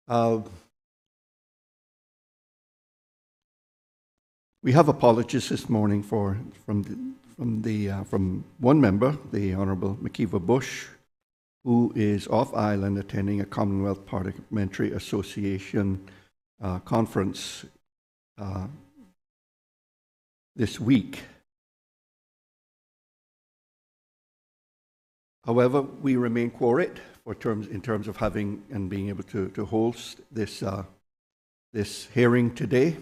We have apologies this morning from one member, the Honourable Makiva Bush, who is off island attending a Commonwealth Parliamentary Association conference this week. However, we remain quorate in terms of having and being able to host this hearing today.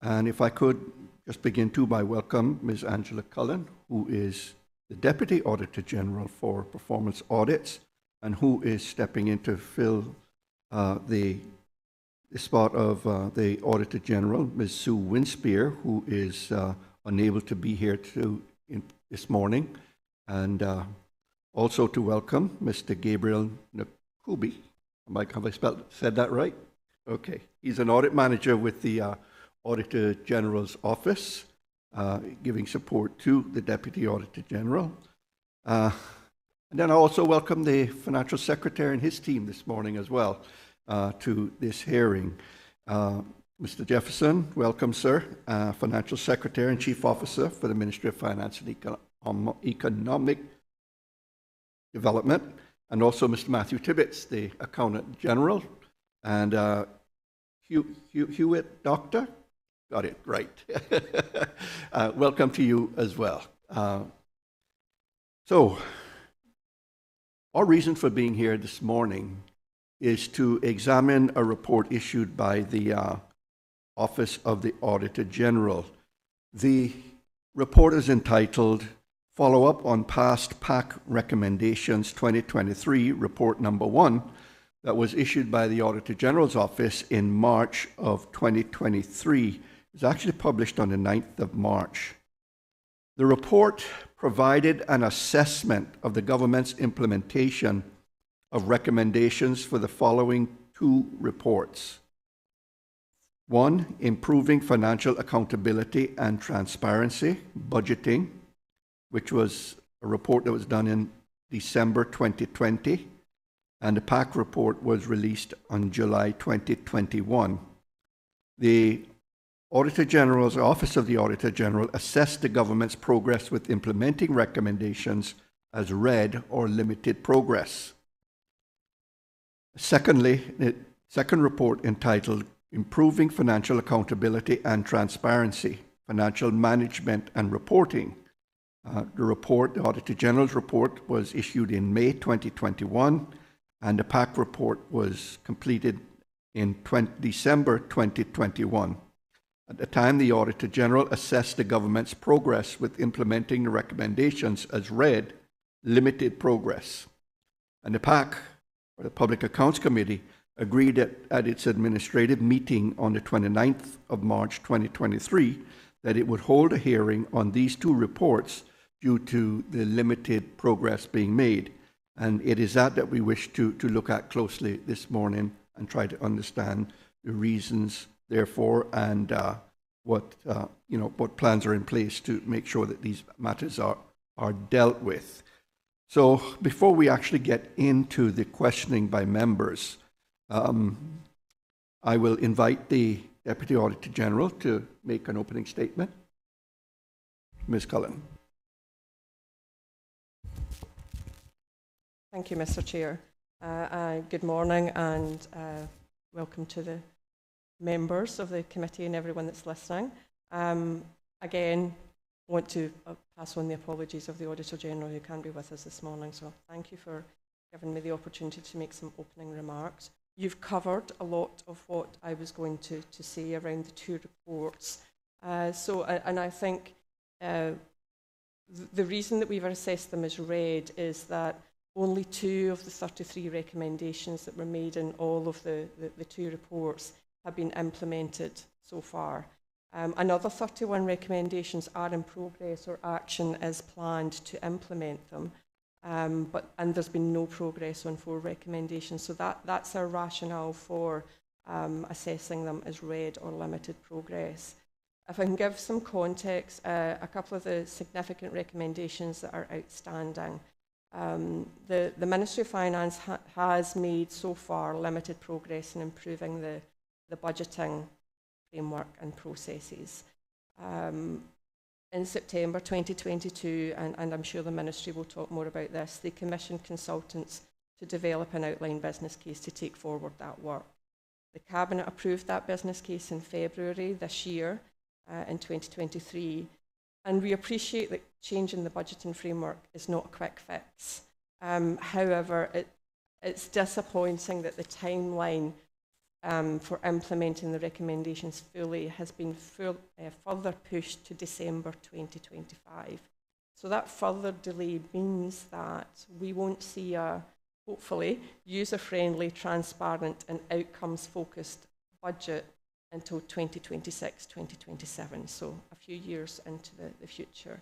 And if I could just begin by welcome Ms. Angela Cullen, who is the Deputy Auditor General for Performance Audits, and who is stepping in to fill the spot of the Auditor General, Ms. Sue Winspear, who is unable to be here this morning, and also to welcome Mr. Gabriel Nakubi. Have I said that right? Okay. He's an audit manager with the Auditor General's office, giving support to the Deputy Auditor General. And then I also welcome the Financial Secretary and his team this morning as well to this hearing. Mr. Jefferson, welcome, sir, Financial Secretary and Chief Officer for the Ministry of Finance and Economic Development, and also Mr. Matthew Tibbetts, the Accountant General, and Hewitt Doctor. Got it right. Welcome to you as well. So, our reason for being here this morning is to examine a report issued by the Office of the Auditor General. The report is entitled Follow-up on Past PAC Recommendations 2023, Report Number 1, that was issued by the Auditor General's Office in March of 2023. It was actually published on the 9th of March. The report provided an assessment of the government's implementation of recommendations for the following two reports. One, improving financial accountability and transparency, budgeting, which was a report that was done in December 2020, and the PAC report was released on July 2021. The Auditor General's Office of the Auditor General assessed the government's progress with implementing recommendations as read or limited progress. Secondly, the second report entitled Improving Financial Accountability and Transparency, Financial Management and Reporting. The Auditor General's report was issued in May 2021, and the PAC report was completed in December 2021. At the time, the Auditor General assessed the government's progress with implementing the recommendations as read, limited progress. And the PAC, or the Public Accounts Committee, agreed at its administrative meeting on the 29th of March 2023 that it would hold a hearing on these two reports due to the limited progress being made. And it is that we wish to look at closely this morning and try to understand the reasons, therefore, and what plans are in place to make sure that these matters are dealt with. So before we actually get into the questioning by members, I will invite the Deputy Auditor General to make an opening statement. Ms. Cullen. Thank you, Mr. Chair. Good morning and welcome to the members of the committee and everyone that's listening. Again, want to pass on the apologies of the Auditor General who can't be with us this morning, so thank you for giving me the opportunity to make some opening remarks. You've covered a lot of what I was going to say around the two reports. And I think the reason that we've assessed them as read is that only 2 of the 33 recommendations that were made in all of the two reports have been implemented so far. Another 31 recommendations are in progress or action is planned to implement them, and there's been no progress on 4 recommendations. So that's our rationale for assessing them as read or limited progress. If I can give some context, a couple of the significant recommendations that are outstanding. The Ministry of Finance has made so far limited progress in improving the budgeting framework and processes. In September 2022, and I'm sure the Ministry will talk more about this, they commissioned consultants to develop an outline business case to take forward that work. The Cabinet approved that business case in February this year, in 2023, and we appreciate that changing the budgeting framework is not a quick fix. However, it's disappointing that the timeline for implementing the recommendations fully has been further pushed to December 2025. So that further delay means that we won't see a, hopefully, user-friendly, transparent and outcomes-focused budget until 2026, 2027, so a few years into the future.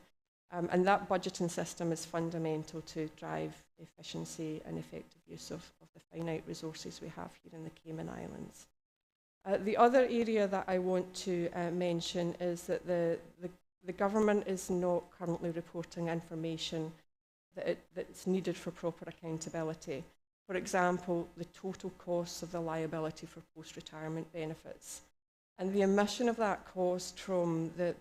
And that budgeting system is fundamental to drive efficiency and effective use of the finite resources we have here in the Cayman Islands. The other area that I want to mention is that the government is not currently reporting information that's needed for proper accountability. For example, the total costs of the liability for post-retirement benefits. And the omission of that cost from the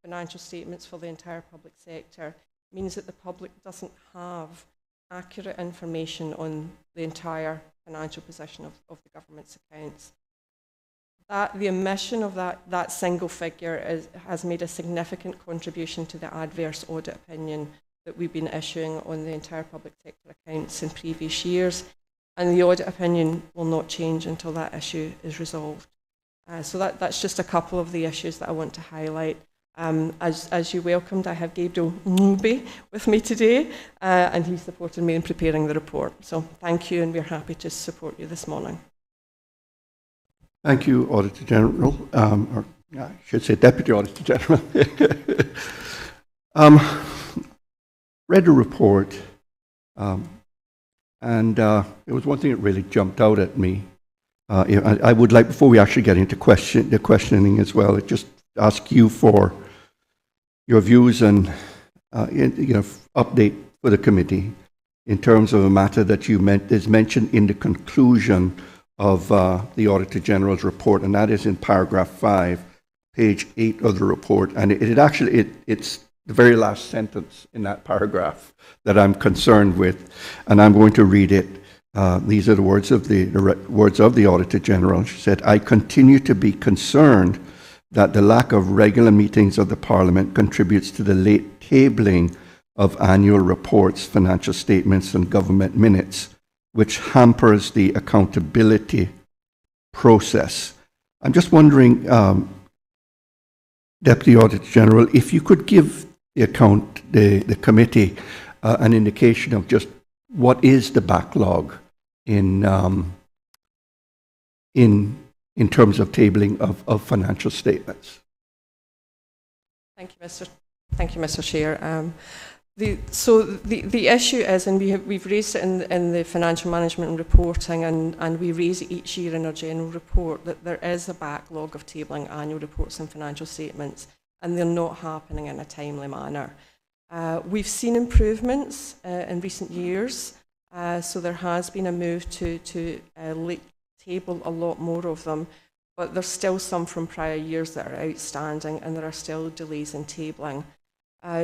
financial statements for the entire public sector means that the public doesn't have accurate information on the entire financial position of the government's accounts. The omission of that single figure has made a significant contribution to the adverse audit opinion that we've been issuing on the entire public sector accounts in previous years, and the audit opinion will not change until that issue is resolved. So that's just a couple of the issues that I want to highlight. As you welcomed, I have Gabriel Ngubi with me today, and he supported me in preparing the report. So thank you, and we're happy to support you this morning. Thank you, Auditor General, or I should say Deputy Auditor General. Read the report, and there was one thing that really jumped out at me. I would like, before we actually get into the questioning as well, just ask you for your views and update for the committee in terms of a matter that is mentioned in the conclusion of the Auditor General's report, and that is in paragraph 5, page 8 of the report, and it's the very last sentence in that paragraph that I'm concerned with, and I'm going to read it. These are the words of the Auditor General. She said, "I continue to be concerned that the lack of regular meetings of the Parliament contributes to the late tabling of annual reports, financial statements and government minutes, which hampers the accountability process." I'm just wondering, Deputy Auditor General, if you could give the committee an indication of just what is the backlog in terms of tabling of financial statements. Thank you, Mr. Chair. The issue is, and we've raised it in the financial management and reporting, and we raise it each year in our general report, that there is a backlog of tabling annual reports and financial statements, and they're not happening in a timely manner. We've seen improvements in recent years, so there has been a move to table a lot more of them, but there's still some from prior years that are outstanding, and there are still delays in tabling.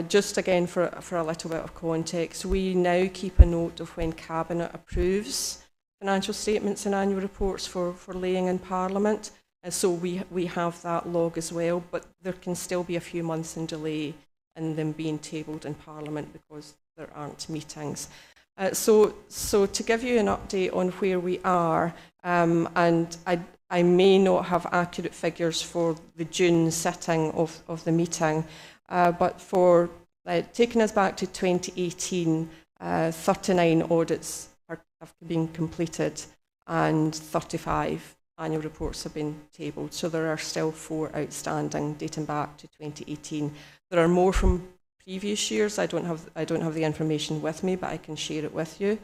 Just again, for a little bit of context, we now keep a note of when Cabinet approves financial statements and annual reports for laying in Parliament, so we have that log as well, but there can still be a few months in delay in them being tabled in Parliament because there aren't meetings. So to give you an update on where we are, and I may not have accurate figures for the June sitting of the meeting, but for taking us back to 2018, 39 audits have been completed and 35 annual reports have been tabled. So there are still 4 outstanding dating back to 2018. There are more from previous years. I don't have the information with me, but I can share it with you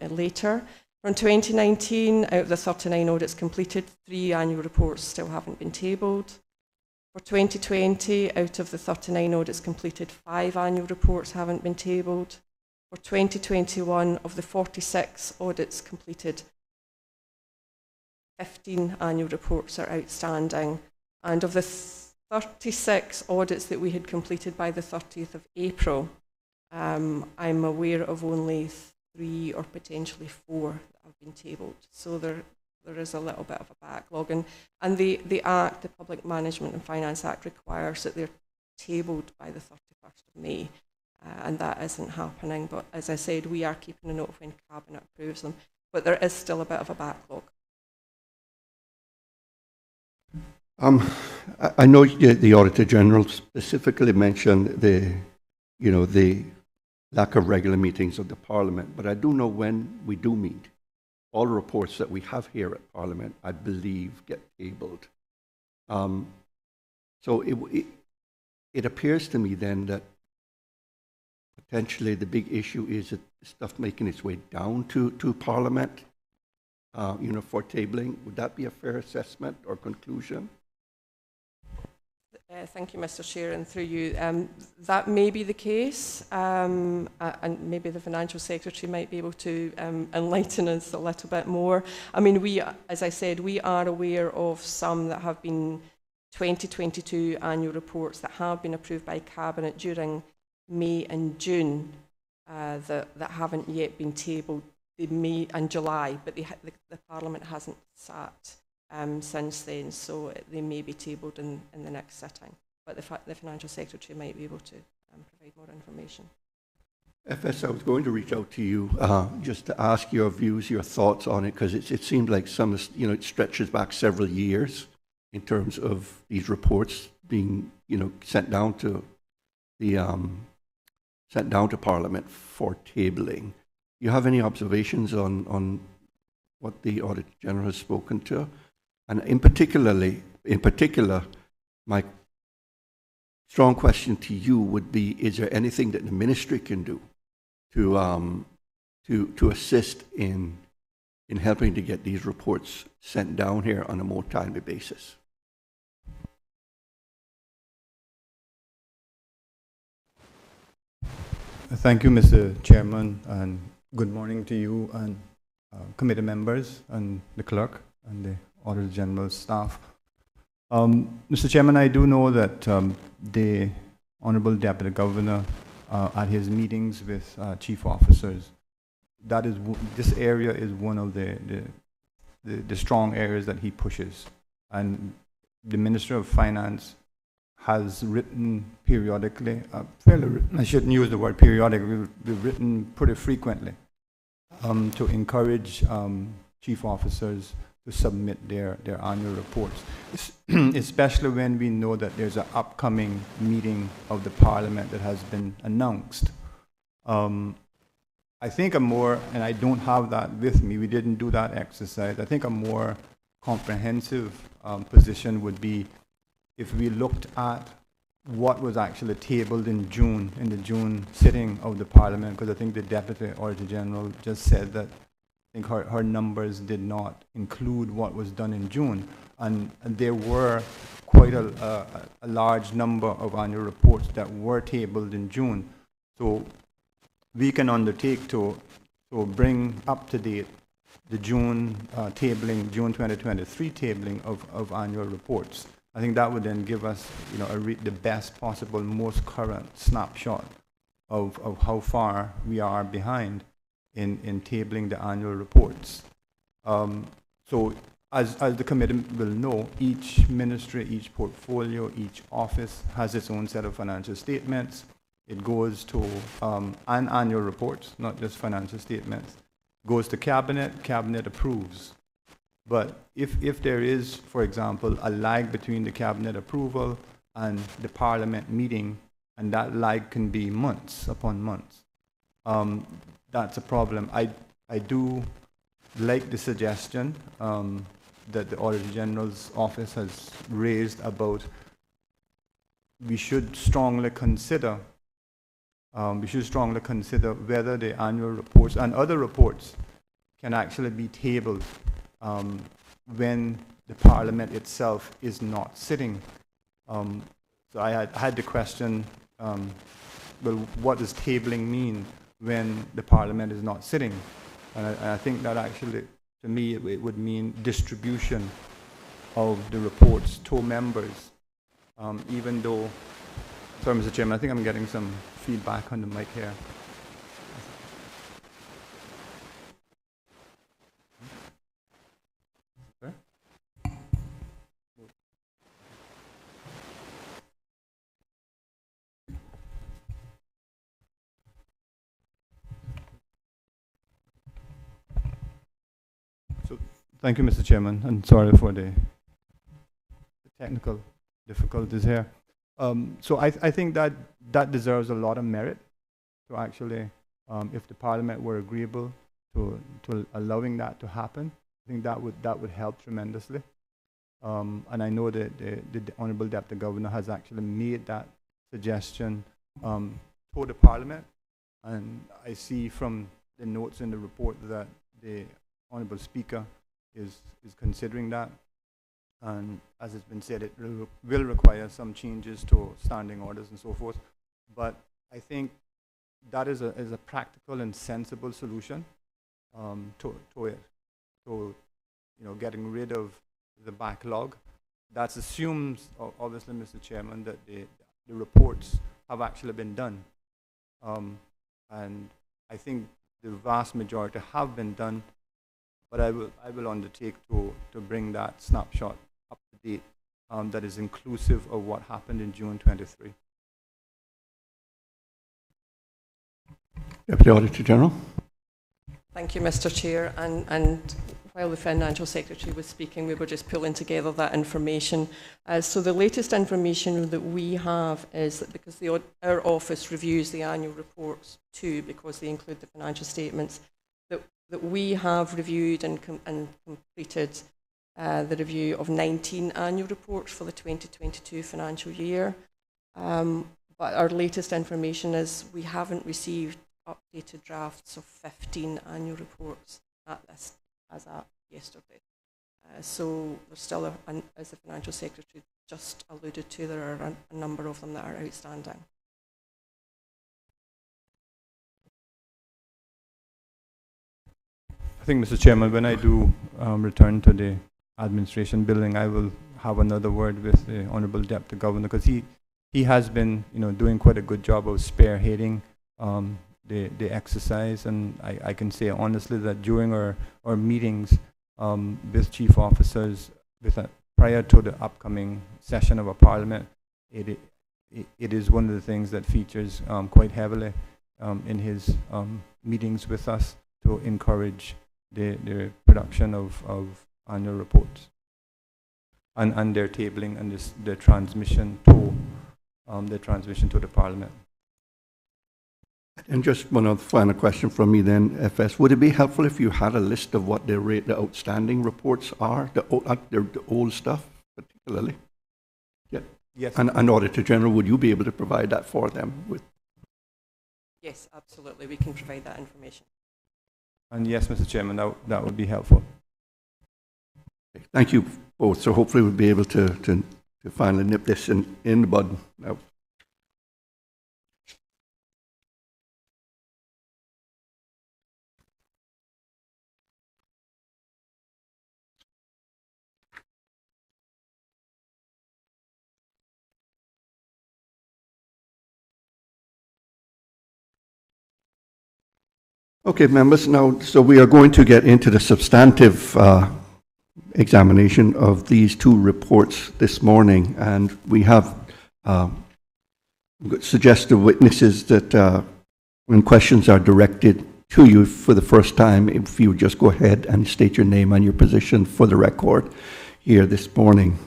later. From 2019, out of the 39 audits completed, 3 annual reports still haven't been tabled. For 2020, out of the 39 audits completed, 5 annual reports haven't been tabled. For 2021, of the 46 audits completed, 15 annual reports are outstanding, and of the 36 audits that we had completed by the 30th of April, I'm aware of only 3 or potentially 4 that have been tabled. So there is a little bit of a backlog, and the Act, the Public Management and Finance Act, requires that they're tabled by the 31st of May, and that isn't happening. But as I said, we are keeping a note of when Cabinet approves them, but there is still a bit of a backlog. I know the Auditor General specifically mentioned the lack of regular meetings of the Parliament, but I do know when we do meet, all reports that we have here at Parliament, I believe, get tabled. So it appears to me then that potentially the big issue is that stuff making its way down to Parliament, for tabling. Would that be a fair assessment or conclusion? Thank you, Mr. Chair, and through you. That may be the case, and maybe the Financial Secretary might be able to enlighten us a little bit more. I mean, as I said, we are aware of some that have been 2022 annual reports that have been approved by Cabinet during May and June that haven't yet been tabled. May and July, but the Parliament hasn't sat since then, so they may be tabled in the next sitting. But the Financial Secretary might be able to provide more information. FS, I was going to reach out to you just to ask your views, your thoughts on it, because it seemed like it stretches back several years in terms of these reports being, sent down to Parliament for tabling. Do you have any observations on what the Auditor General has spoken to? And in particular, my strong question to you would be: is there anything that the Ministry can do to assist in helping to get these reports sent down here on a more timely basis? Thank you, Mr. Chairman, and good morning to you and committee members and the clerk and the Auditor General's staff. Mr. Chairman, I do know that the Honorable Deputy Governor, at his meetings with chief officers, this area is one of the strong areas that he pushes. And the Minister of Finance has written periodically, I shouldn't use the word periodic, we've written pretty frequently to encourage chief officers to submit their annual reports, especially when we know that there's an upcoming meeting of the Parliament that has been announced. I think and I don't have that with me, we didn't do that exercise, I think a more comprehensive position would be if we looked at what was actually tabled in the June sitting of the Parliament, because I think the Deputy Auditor General just said that I think her numbers did not include what was done in June, and there were quite a large number of annual reports that were tabled in June. So we can undertake to bring up to date the June tabling, June 2023 tabling of annual reports. I think that would then give us, the best possible, most current snapshot of how far we are behind in tabling the annual reports. So as the committee will know, each ministry, each portfolio, each office has its own set of financial statements. It goes to and annual reports, not just financial statements. Goes to Cabinet, Cabinet approves. But if there is, for example, a lag between the Cabinet approval and the Parliament meeting, and that lag can be months upon months, that's a problem. I do like the suggestion that the Auditor General's office has raised about we should strongly consider whether the annual reports and other reports can actually be tabled when the Parliament itself is not sitting. So I had the question, well, what does tabling mean? when the Parliament is not sitting. And I think that actually, to me, it would mean distribution of the reports to members, even though, sorry, Mr. Chairman, I think I'm getting some feedback on the mic here. Okay. So, thank you, Mr. Chairman, and sorry for the technical difficulties here. So I think that deserves a lot of merit. So actually, if the Parliament were agreeable to allowing that to happen, I think that would help tremendously. And I know that the Honourable Deputy Governor has actually made that suggestion to the Parliament, and I see from the notes in the report that the Honourable Speaker is considering that. And as it's been said, it will require some changes to standing orders and so forth. But I think that is a practical and sensible solution to it. So, getting rid of the backlog. That assumes, obviously, Mr. Chairman, that the reports have actually been done. And I think the vast majority have been done, but I will undertake to bring that snapshot up to date, that is inclusive of what happened in June 23. Deputy Auditor General. Thank you, Mr. Chair. And while the Financial Secretary was speaking, we were just pulling together that information. So the latest information that we have is that because our office reviews the annual reports too, because they include the financial statements, that we have reviewed and completed the review of 19 annual reports for the 2022 financial year. But our latest information is we haven't received updated drafts of 15 annual reports as at yesterday. So there's still, as the Financial Secretary just alluded to, there are a number of them that are outstanding. I think, Mr. Chairman, when I do return to the administration building, I will have another word with the Honourable Deputy Governor, because he has been, doing quite a good job of spearheading the exercise, and I can say honestly that during our meetings with chief officers, prior to the upcoming session of our Parliament, it is one of the things that features quite heavily in his meetings with us to encourage the production of annual reports and their tabling and the transmission to the Parliament. And just one other final question from me then, FS. Would it be helpful if you had a list of what the outstanding reports are, the old stuff particularly? Yeah. Yes. And Auditor General, would you be able to provide that for them? Yes, absolutely. We can provide that information. And yes, Mr. Chairman, that would be helpful. Thank you both. So hopefully we'll be able to finally nip this in the bud now. Okay, members, now, so we are going to get into the substantive examination of these two reports this morning, and we have suggested witnesses that when questions are directed to you for the first time, if you just go ahead and state your name and your position for the record here this morning.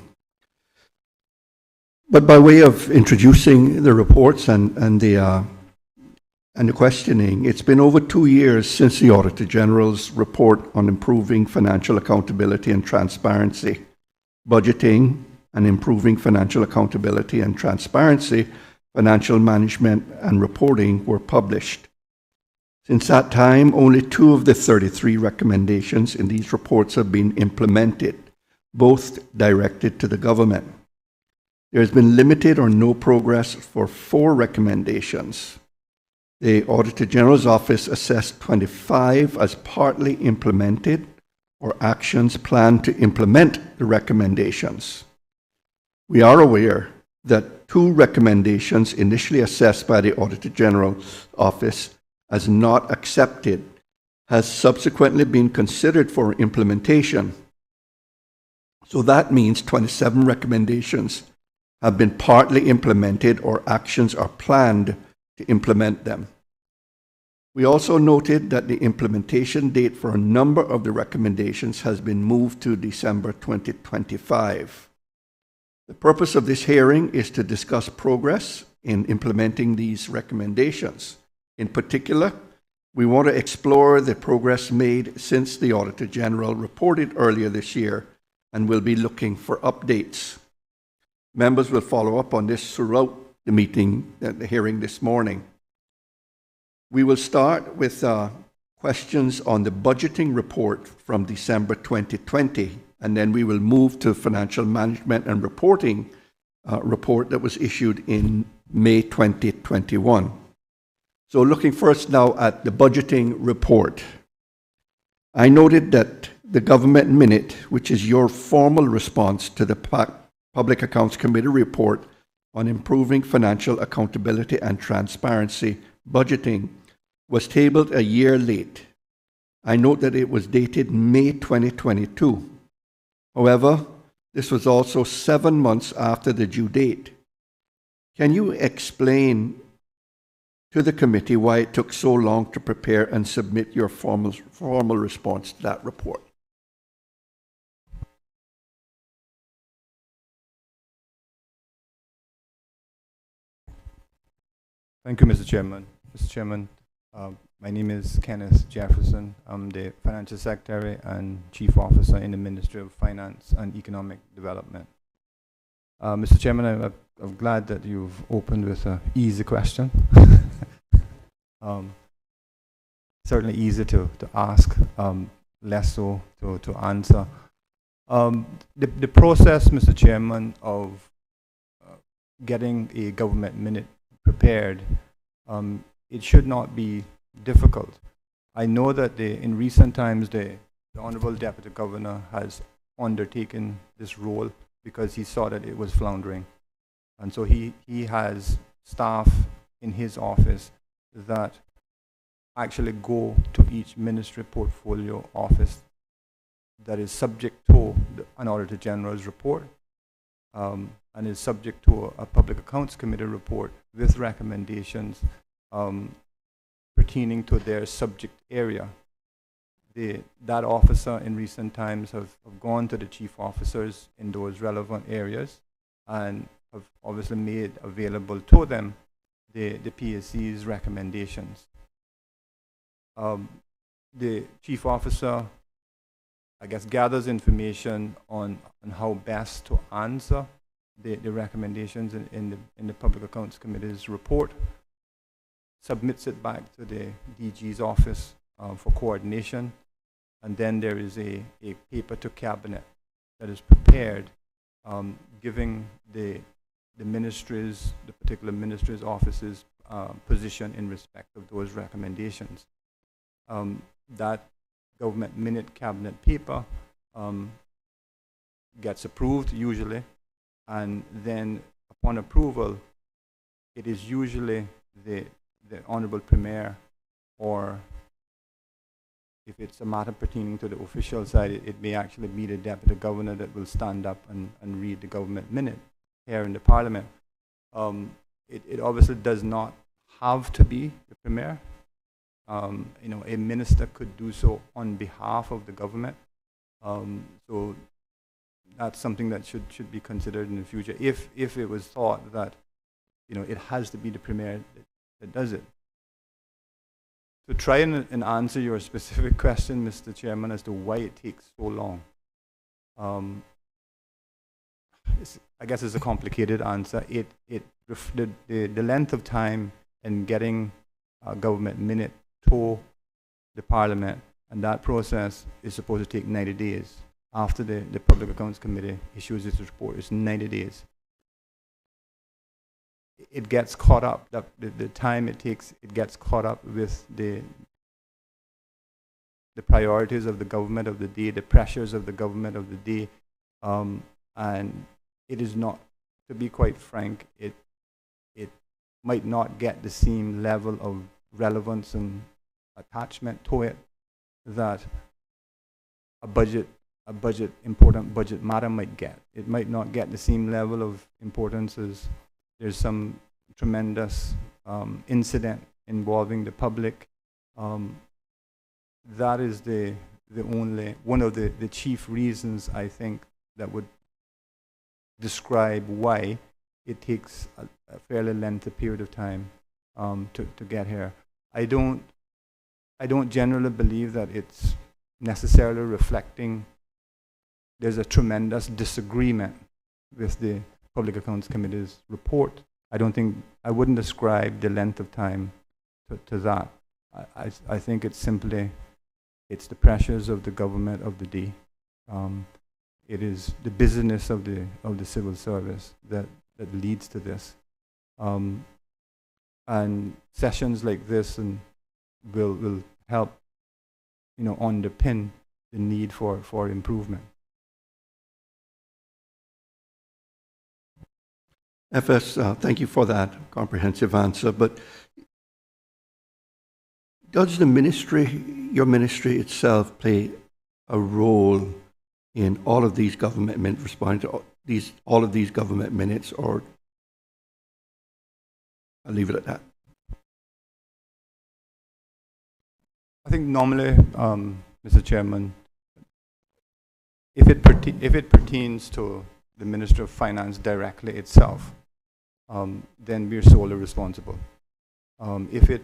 But by way of introducing the reports and the questioning, it's been over 2 years since the Auditor General's report on improving financial accountability and transparency, budgeting and improving financial accountability and transparency, financial management and reporting were published. Since that time, only 2 of the 33 recommendations in these reports have been implemented, both directed to the government. There has been limited or no progress for 4 recommendations. The Auditor General's Office assessed 25 as partly implemented or actions planned to implement the recommendations. We are aware that 2 recommendations initially assessed by the Auditor General's Office as not accepted has subsequently been considered for implementation. So that means 27 recommendations have been partly implemented or actions are planned to implement them. We also noted that the implementation date for a number of the recommendations has been moved to December 2025. The purpose of this hearing is to discuss progress in implementing these recommendations. In particular, we want to explore the progress made since the Auditor General reported earlier this year and will be looking for updates. Members will follow up on this throughout the meeting, the hearing this morning. We will start with questions on the budgeting report from December 2020, and then we will move to financial management and reporting report that was issued in May 2021. So looking first now at the budgeting report. I noted that the government minute, which is your formal response to the Public Accounts Committee report on improving financial accountability and transparency budgeting, was tabled a year late. I note that it was dated May 2022. However, this was also 7 months after the due date. Can you explain to the committee why it took so long to prepare and submit your formal response to that report? Thank you, Mr. Chairman. Mr. Chairman, my name is Kenneth Jefferson. I'm the Financial Secretary and Chief Officer in the Ministry of Finance and Economic Development. Mr. Chairman, I'm glad that you've opened with an easy question. Certainly easy to ask, less so to answer. The process, Mr. Chairman, of getting a government minute prepared, it should not be difficult. I know that in recent times the Honorable Deputy Governor has undertaken this role because he saw that it was floundering. And so he has staff in his office that actually go to each ministry portfolio office that is subject to an Auditor General's report and is subject to a Public Accounts Committee report with recommendations pertaining to their subject area. That officer in recent times have gone to the chief officers in those relevant areas and have obviously made available to them the PAC's recommendations. The chief officer, I guess, gathers information on how best to answer the recommendations in the Public Accounts Committee's report, submits it back to the DG's office for coordination, and then there is a paper to cabinet that is prepared, giving the particular ministry's office's position in respect of those recommendations. That government minute cabinet paper gets approved usually, and then upon approval, it is usually the Honorable Premier, or if it's a matter pertaining to the official side, it may actually be the Deputy Governor that will stand up and read the government minute here in the Parliament. It obviously does not have to be the Premier. You know, a minister could do so on behalf of the government. So that's something that should be considered in the future if it was thought that, you know, it has to be the Premier that does it. To try and answer your specific question, Mr. Chairman, as to why it takes so long, I guess it's a complicated answer. The length of time in getting a government minute to the Parliament, and that process is supposed to take 90 days. After the Public Accounts Committee issues its report, it's 90 days. it gets caught up, the time it takes, it gets caught up with the priorities of the government of the day, the pressures of the government of the day, and it is not, to be quite frank, it might not get the same level of relevance and attachment to it that important budget matter might get. It might not get the same level of importance as there's some tremendous incident involving the public. That is the only one of the chief reasons, I think, that would describe why it takes a fairly lengthy period of time to get here. I don't generally believe that it's necessarily reflecting there's a tremendous disagreement with the Public Accounts Committee's report. I wouldn't ascribe the length of time to that. I think it's simply, it's the pressures of the government of the day. It is the business of the civil service that leads to this. And sessions like this will help, underpin the need for improvement. FS, thank you for that comprehensive answer. But does the ministry, your ministry itself, play a role in all of these government responding to all of these government minutes, or I'll leave it at that? I think normally, Mr. Chairman, if it pertains to the Minister of Finance directly itself, then we're solely responsible. If it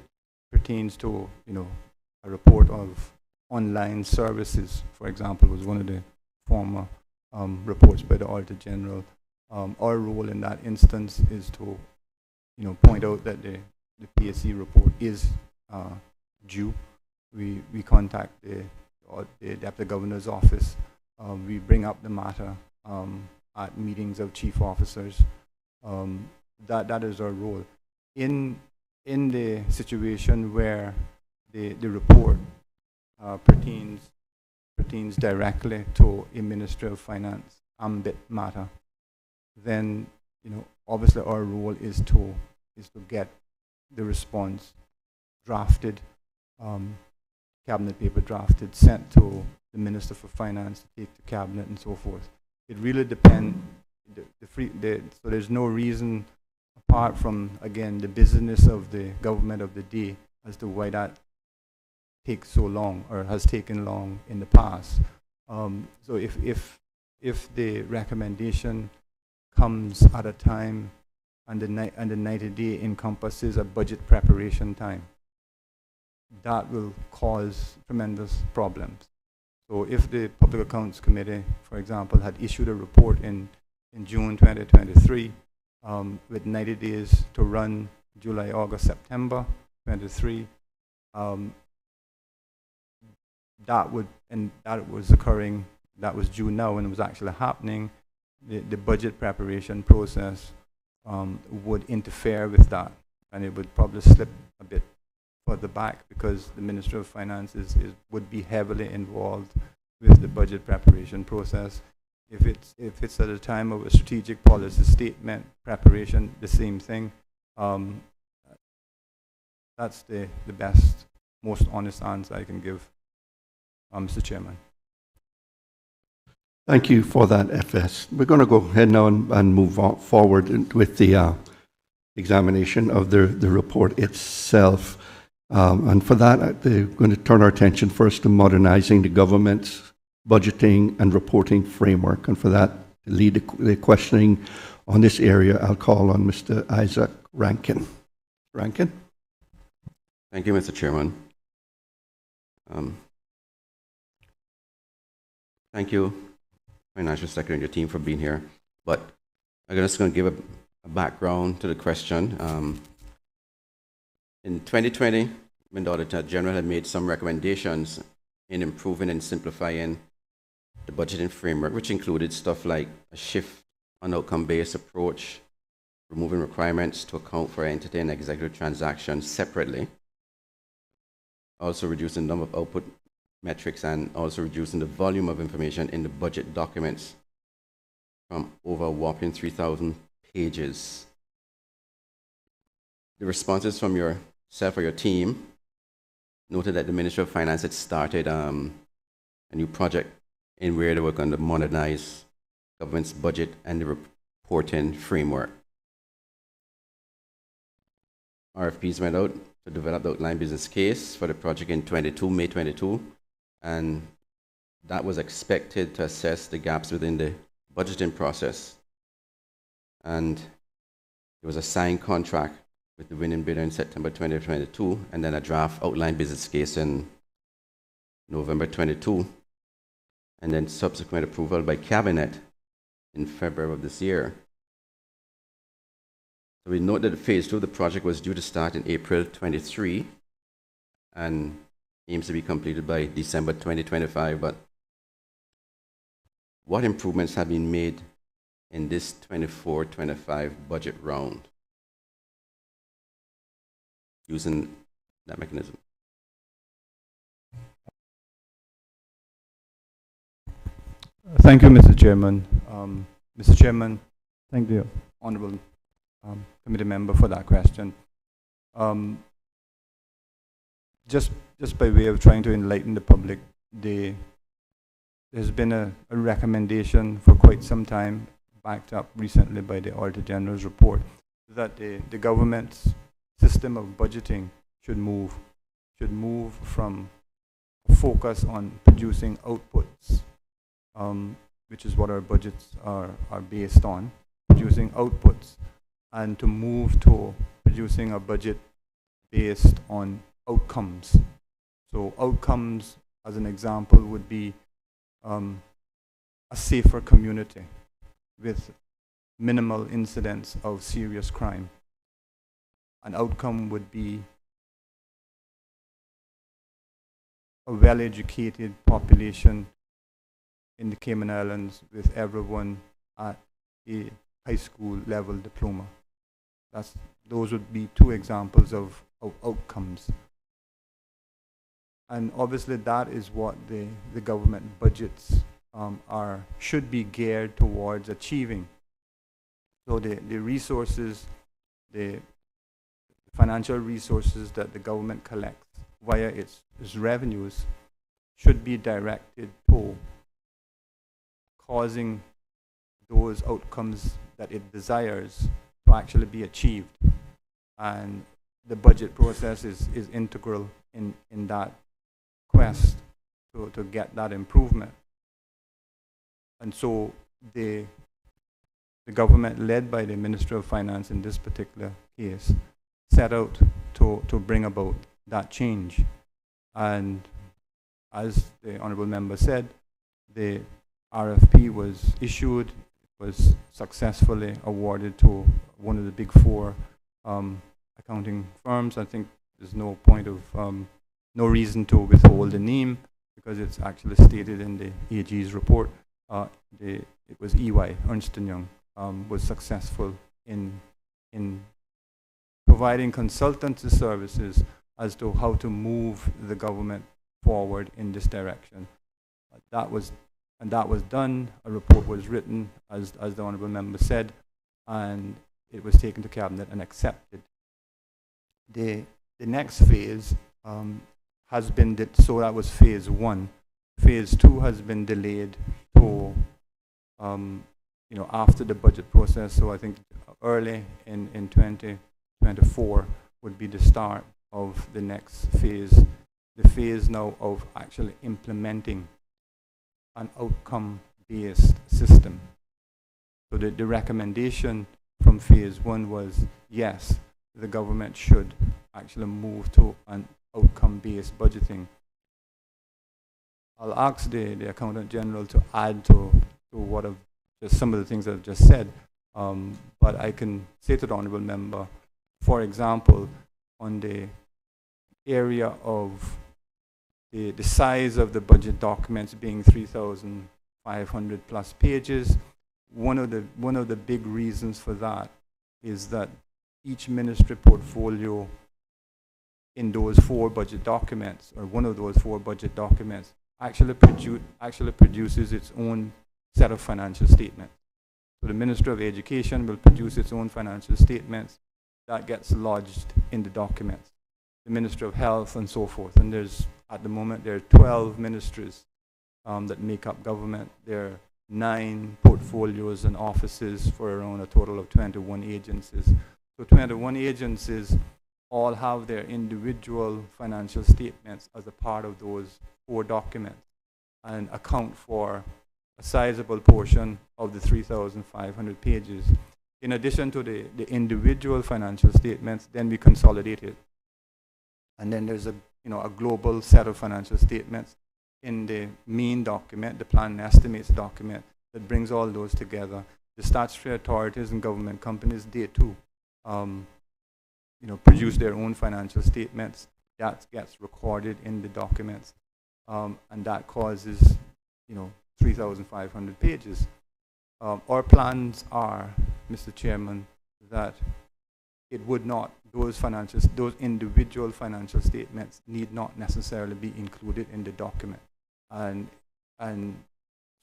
pertains to, a report of online services, for example, was one of the former reports by the Auditor General, our role in that instance is to, point out that the PSC report is due. We contact the Deputy Governor's office. We bring up the matter at meetings of chief officers. That is our role. In the situation where the report pertains directly to a Ministry of Finance ambit matter, then obviously our role is to get the response drafted, cabinet paper drafted, sent to the Minister for Finance to take to cabinet and so forth. It really depends. So there's no reason, apart from, again, the business of the government of the day, as to why that takes so long or has taken long in the past. So if the recommendation comes at a time and the 90-day encompasses a budget preparation time, that will cause tremendous problems. So if the Public Accounts Committee, for example, had issued a report in June 2023 with 90 days to run July, August, September 23, that was occurring, that was due now and it was actually happening, the budget preparation process would interfere with that, and it would probably slip a bit further back because the Ministry of Finance would be heavily involved with the budget preparation process. If it's at a time of a strategic policy statement preparation, the same thing. That's the best, most honest answer I can give, Mr. Chairman. Thank you for that, FS. We're going to go ahead now and move forward with the examination of the report itself. And for that, we're going to turn our attention first to modernizing the government's budgeting and reporting framework. And for that, to lead the questioning on this area, I'll call on Mr. Isaac Rankin. Rankin? Thank you, Mr. Chairman. Thank you, Financial Secretary and your team, for being here. But I'm just going to give a background to the question. In 2020, when the Auditor General had made some recommendations in improving and simplifying the budgeting framework, which included stuff like a shift on outcome-based approach, removing requirements to account for entity and executive transactions separately, also reducing the number of output metrics, and also reducing the volume of information in the budget documents from over a whopping 3,000 pages. The responses from yourself or your team noted that the Ministry of Finance had started a new project in where they were going to modernize government's budget and the reporting framework. RFPs went out to develop the outline business case for the project in May 22, and that was expected to assess the gaps within the budgeting process. And there was a signed contract with the winning bidder in September 2022, and then a draft outline business case in November 22, and then subsequent approval by Cabinet in February of this year. So we note that phase 2 of the project was due to start in April 23 and aims to be completed by December 2025. But what improvements have been made in this 24-25 budget round using that mechanism? Thank you, Mr. Chairman. Mr. Chairman, thank the Honourable Committee member for that question. Just by way of trying to enlighten the public, there's been a recommendation for quite some time, backed up recently by the Auditor General's report, that the government's system of budgeting should move from a focus on producing outputs, which is what our budgets are based on, producing outputs, and to move to producing a budget based on outcomes. So outcomes, as an example, would be a safer community with minimal incidents of serious crime. An outcome would be a well-educated population in the Cayman Islands with everyone at a high school level diploma. Those would be two examples of outcomes. And obviously that is what the government budgets should be geared towards achieving. So the resources, the financial resources that the government collects via its revenues should be directed to causing those outcomes that it desires to actually be achieved. And the budget process is integral in that quest to get that improvement. And so the government, led by the Ministry of Finance in this particular case, set out to bring about that change. And as the Honourable Member said, the RFP was issued, was successfully awarded to one of the big four accounting firms. I think there's no point of, no reason to withhold the name because it's actually stated in the AG's report. It was EY, Ernst & Young, was successful in providing consultancy services as to how to move the government forward in this direction. That was done. A report was written, as the Honourable Member said, and it was taken to Cabinet and accepted. The next phase has been, so that was phase 1. Phase 2 has been delayed to, after the budget process. So I think early in 2024 would be the start of the next phase. The phase now of actually implementing an outcome-based system. So the recommendation from phase 1 was, yes, the government should actually move to an outcome-based budgeting. I'll ask the Accountant General to add to what just some of the things I've just said, but I can say to the Honourable Member, for example, on the area of the size of the budget documents being 3,500 plus pages, one of the big reasons for that is that each ministry portfolio in those 4 budget documents, or one of those 4 budget documents, actually produces its own set of financial statements. So the Ministry of Education will produce its own financial statements that gets lodged in the documents. The Ministry of Health and so forth. And at the moment, there are 12 ministries that make up government. There are 9 portfolios and offices for around a total of 21 agencies. So 21 agencies all have their individual financial statements as a part of those 4 documents and account for a sizable portion of the 3,500 pages. In addition to the individual financial statements, then we consolidate it. And then there's a global set of financial statements in the main document, the plan and estimates document, that brings all those together. The statutory authorities and government companies, they too, produce their own financial statements. That gets recorded in the documents, and that causes, 3,500 pages. Our plans are, Mr. Chairman, that it would not, those individual financial statements need not necessarily be included in the document. And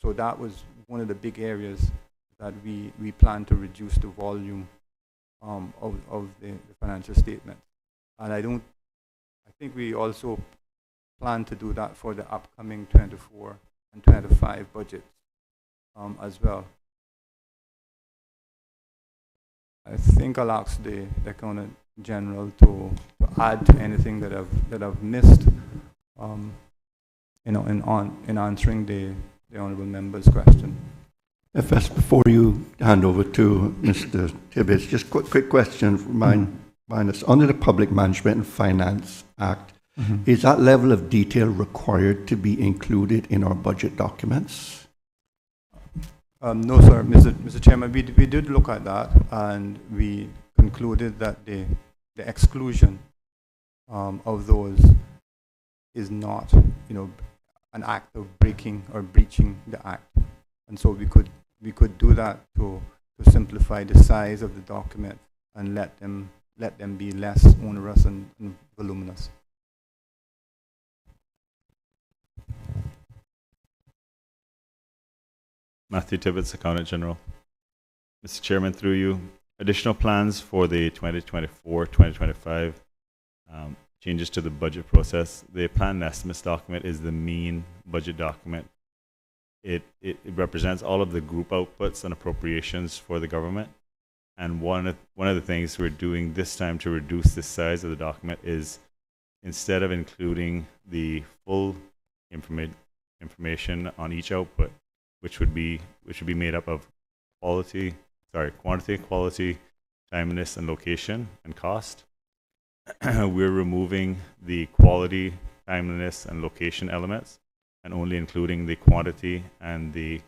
so that was one of the big areas that we plan to reduce the volume of the financial statement. And I think we also plan to do that for the upcoming 24 and 25 budgets as well. I think I'll ask the Accountant General to add to anything that I've missed, in answering the honourable member's question. FS, before you hand over to Mr. Tibbetts, just quick question, remind us, under the Public Management and Finance Act, is that level of detail required to be included in our budget documents? No, sir, Mr. Chairman, we did look at that, and we concluded that the exclusion of those is not, an act of breaking or breaching the act, and so we could do that to simplify the size of the document and let them be less onerous and voluminous. Matthew Tibbetts, Accountant General. Mr. Chairman, through you, additional plans for the 2024-2025 changes to the budget process. The plan and estimates document is the main budget document. It represents all of the group outputs and appropriations for the government. And one of the things we're doing this time to reduce the size of the document is, instead of including the full information on each output, which would be made up of quantity, quality, timeliness, and location and cost. We're removing the quality, timeliness, and location elements, and only including the quantity and the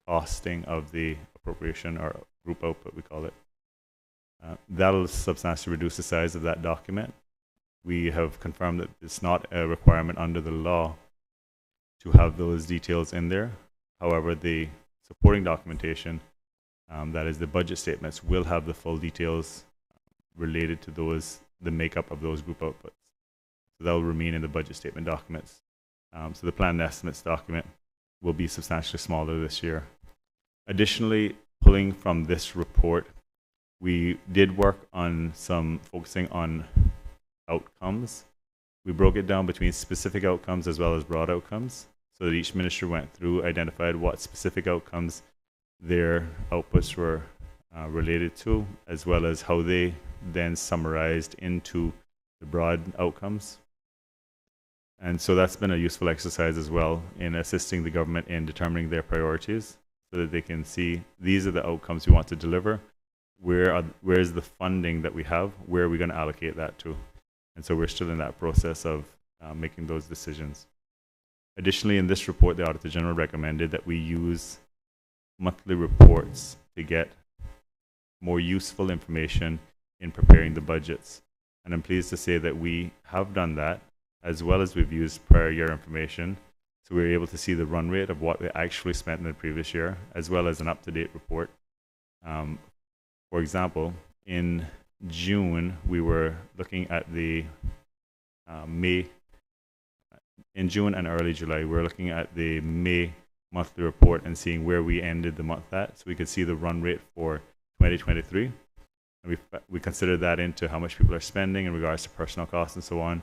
costing of the appropriation, or group output, we call it. That'll substantially reduce the size of that document. We have confirmed that it's not a requirement under the law to have those details in there. However, the supporting documentation, that is the budget statements, will have the full details related to the makeup of those group outputs. So that will remain in the budget statement documents. So the plan and estimates document will be substantially smaller this year. Additionally, pulling from this report, we did work on focusing on outcomes. We broke it down between specific outcomes as well as broad outcomes, so that each minister went through, identified what specific outcomes their outputs were related to, as well as how they then summarized into the broad outcomes. And so that's been a useful exercise as well in assisting the government in determining their priorities, so that they can see these are the outcomes we want to deliver. Where is the funding that we have? Where are we going to allocate that to? And so we're still in that process of making those decisions. Additionally, in this report, the Auditor General recommended that we use monthly reports to get more useful information in preparing the budgets. And I'm pleased to say that we have done that, as well as we've used prior year information. So we're able to see the run rate of what we actually spent in the previous year, as well as an up-to-date report. For example, in June, we were looking at the in June and early July, we were looking at the May monthly report and seeing where we ended the month at, so we could see the run rate for 2023. And we considered that into how much people are spending in regards to personal costs and so on.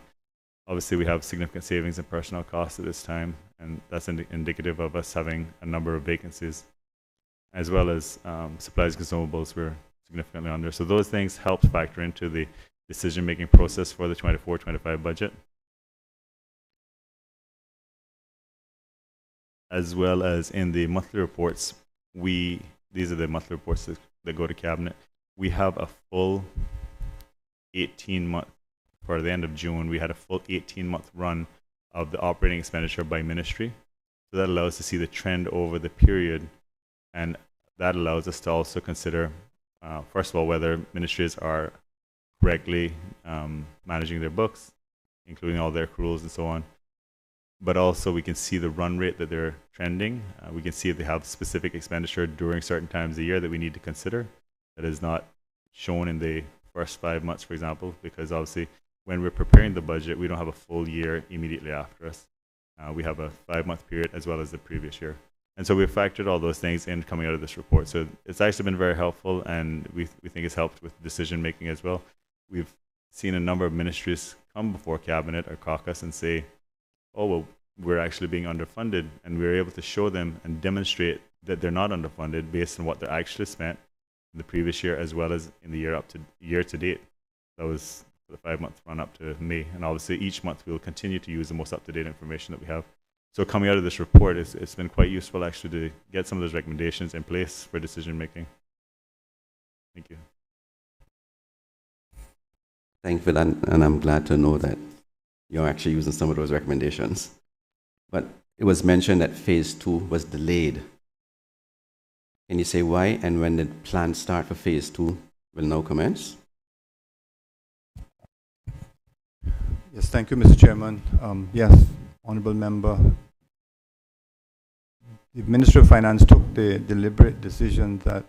Obviously, we have significant savings in personnel costs at this time, and that's indicative of us having a number of vacancies, as well as supplies and consumables we're significantly under. So those things helped factor into the decision-making process for the 24-25 budget. As well as in the monthly reports, these are the monthly reports that go to cabinet. We have a full 18-month, for the end of June, we had a full 18-month run of the operating expenditure by ministry. So that allows us to see the trend over the period, and that allows us to also consider, first of all, whether ministries are correctly managing their books, including all their accruals and so on. But also we can see the run rate that they're trending. We can see if they have specific expenditure during certain times of the year that we need to consider that is not shown in the first 5 months, for example, because obviously when we're preparing the budget, we don't have a full year immediately after us. We have a 5-month period as well as the previous year. And so we've factored all those things in coming out of this report. So it's actually been very helpful, and we think it's helped with decision making as well. We've seen a number of ministries come before cabinet or caucus and say, oh, well, we're actually being underfunded, and we're able to show them and demonstrate that they're not underfunded based on what they're actually spent in the previous year as well as in the year to date. That was for the 5-month run up to May, and obviously each month we'll continue to use the most up-to-date information that we have. So coming out of this report, it's been quite useful actually to get some of those recommendations in place for decision making. Thank you. Thank you for that, and I'm glad to know that you're actually using some of those recommendations. But it was mentioned that phase 2 was delayed. Can you say why and when the planned start for phase 2 will now commence? Yes, thank you, Mr. Chairman. Yes, Honorable Member. The Minister of Finance took the deliberate decision that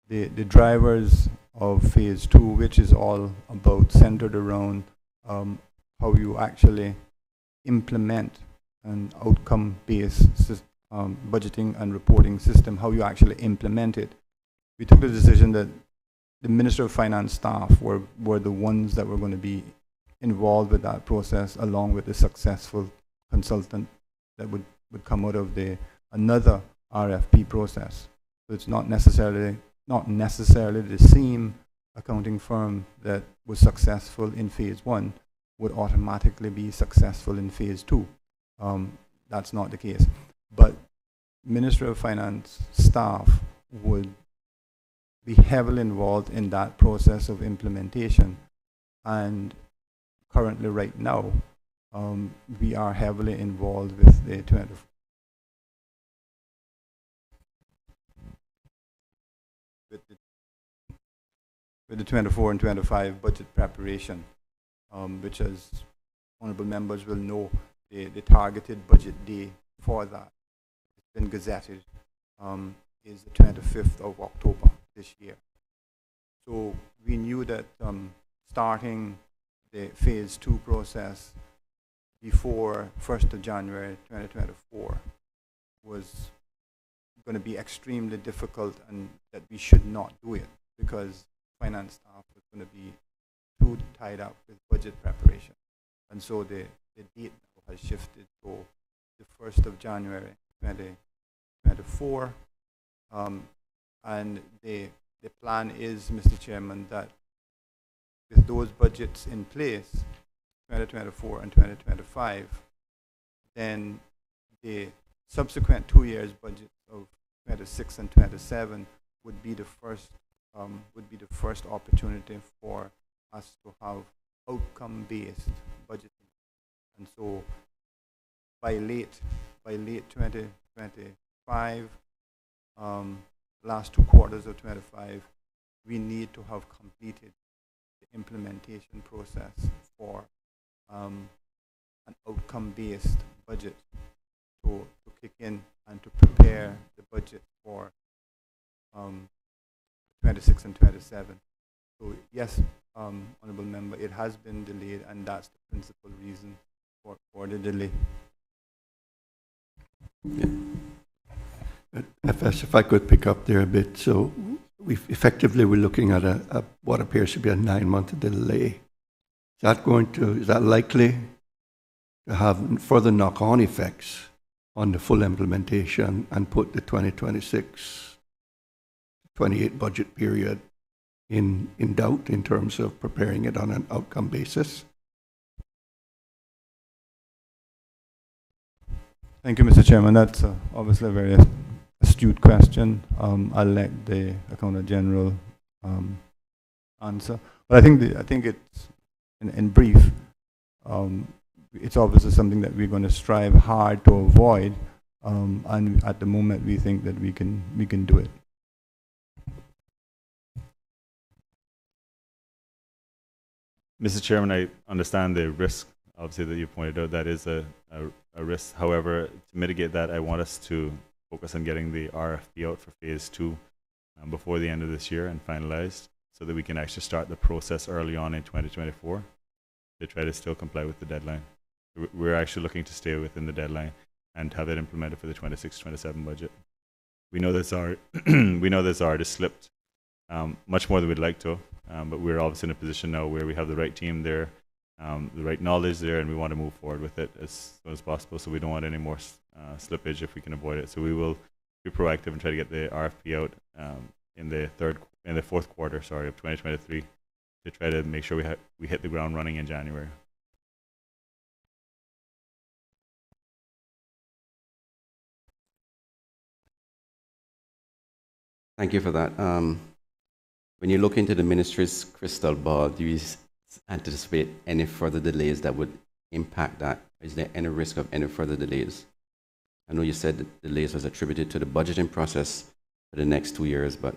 the drivers of phase 2, which is all about centered around how you actually implement an outcome-based budgeting and reporting system, how you actually implement it. We took the decision that the Minister of Finance staff were the ones that were going to be involved with that process, along with the successful consultant that would come out of another RFP process. So it's not necessarily the same accounting firm that was successful in phase 1 would automatically be successful in phase 2. That's not the case. But Ministry of Finance staff would be heavily involved in that process of implementation. And currently, right now, we are heavily involved with the 24 and 25 budget preparation, which, as honorable members will know, the targeted budget day for that, it's been gazetted, is the 25th of October this year. So we knew that starting the phase 2 process before 1st of January 2024 was going to be extremely difficult, and that we should not do it because finance staff was going to be too tied up with budget preparation. And so the date now has shifted to the 1st of January 2024. And the plan is, Mr. Chairman, that with those budgets in place, 2024 and 2025, then the subsequent 2 years budget of 26 and 27 would be the first opportunity for us to have outcome-based budgeting. And so by late 2025, last 2 quarters of 25, we need to have completed the implementation process for an outcome-based budget to kick in and to prepare the budget for 26 and 27. So yes, Honorable Member, it has been delayed, and that's the principal reason for the delay. If I could pick up there a bit, so we're looking at a what appears to be a 9-month delay. Is that likely to have further knock-on effects on the full implementation and put the 2026-28 budget period in doubt in terms of preparing it on an outcome basis? Thank you, Mr. Chairman. That's obviously a very astute question. I'll let the Accountant General answer. But I think it's in brief. It's obviously something that we're going to strive hard to avoid, and at the moment we think that we can do it. Mr. Chairman, I understand the risk, obviously, that you pointed out. That is a risk. However, to mitigate that, I want us to focus on getting the RFP out for phase 2 before the end of this year and finalized, so that we can actually start the process early on in 2024 to try to still comply with the deadline. We're actually looking to stay within the deadline and have it implemented for the 26-27 budget. We know this already slipped much more than we'd like to, but we're obviously in a position now where we have the right team there, the right knowledge there, and we want to move forward with it as soon as possible, so we don't want any more slippage if we can avoid it. So we will be proactive and try to get the RFP out in the fourth quarter, of 2023, to try to make sure we hit the ground running in January. Thank you for that. When you look into the ministry's crystal ball, do you anticipate any further delays that would impact that? Is there any risk of any further delays? I know you said that delays was attributed to the budgeting process for the next 2 years, but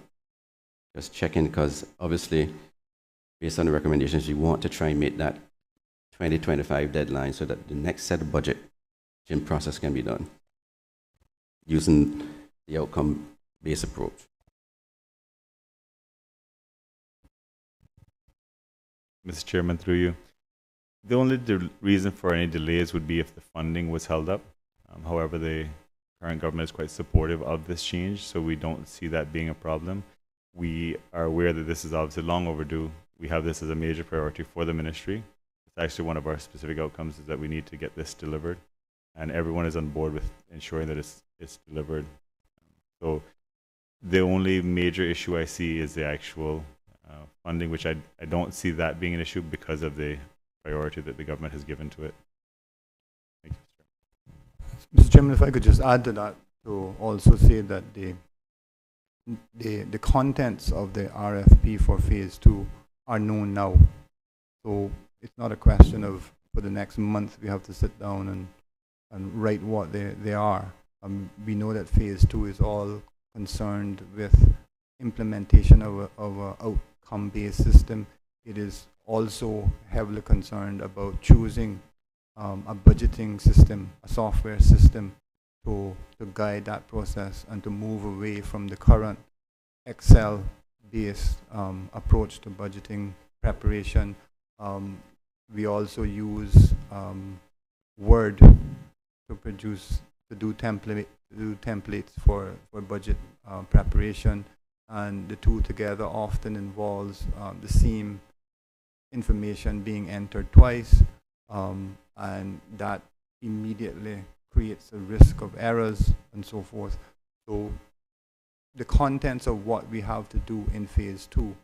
just checking, because obviously, based on the recommendations, you want to try and meet that 2025 deadline so that the next set of budgeting process can be done using the outcome-based approach. Mr. Chairman, through you, the only reason for any delays would be if the funding was held up. However, the current government is quite supportive of this change, so we don't see that being a problem. We are aware that this is obviously long overdue. We have this as a major priority for the ministry. It's actually one of our specific outcomes, is that we need to get this delivered, and everyone is on board with ensuring that it's delivered. So the only major issue I see is the actual funding, which I don't see that being an issue because of the priority that the government has given to it. Thank you, Mr. Chairman, if I could just add to that, to also say that the contents of the RFP for phase 2 are known now. So it's not a question of, for the next month, we have to sit down and write what they are. We know that phase 2 is all concerned with implementation of a outcome-based system. It is also heavily concerned about choosing a budgeting system, a software system to guide that process and to move away from the current Excel-based approach to budgeting preparation. We also use Word to do templates for budget preparation, and the two together often involves the same information being entered twice, and that immediately creates a risk of errors and so forth. So the contents of what we have to do in phase 2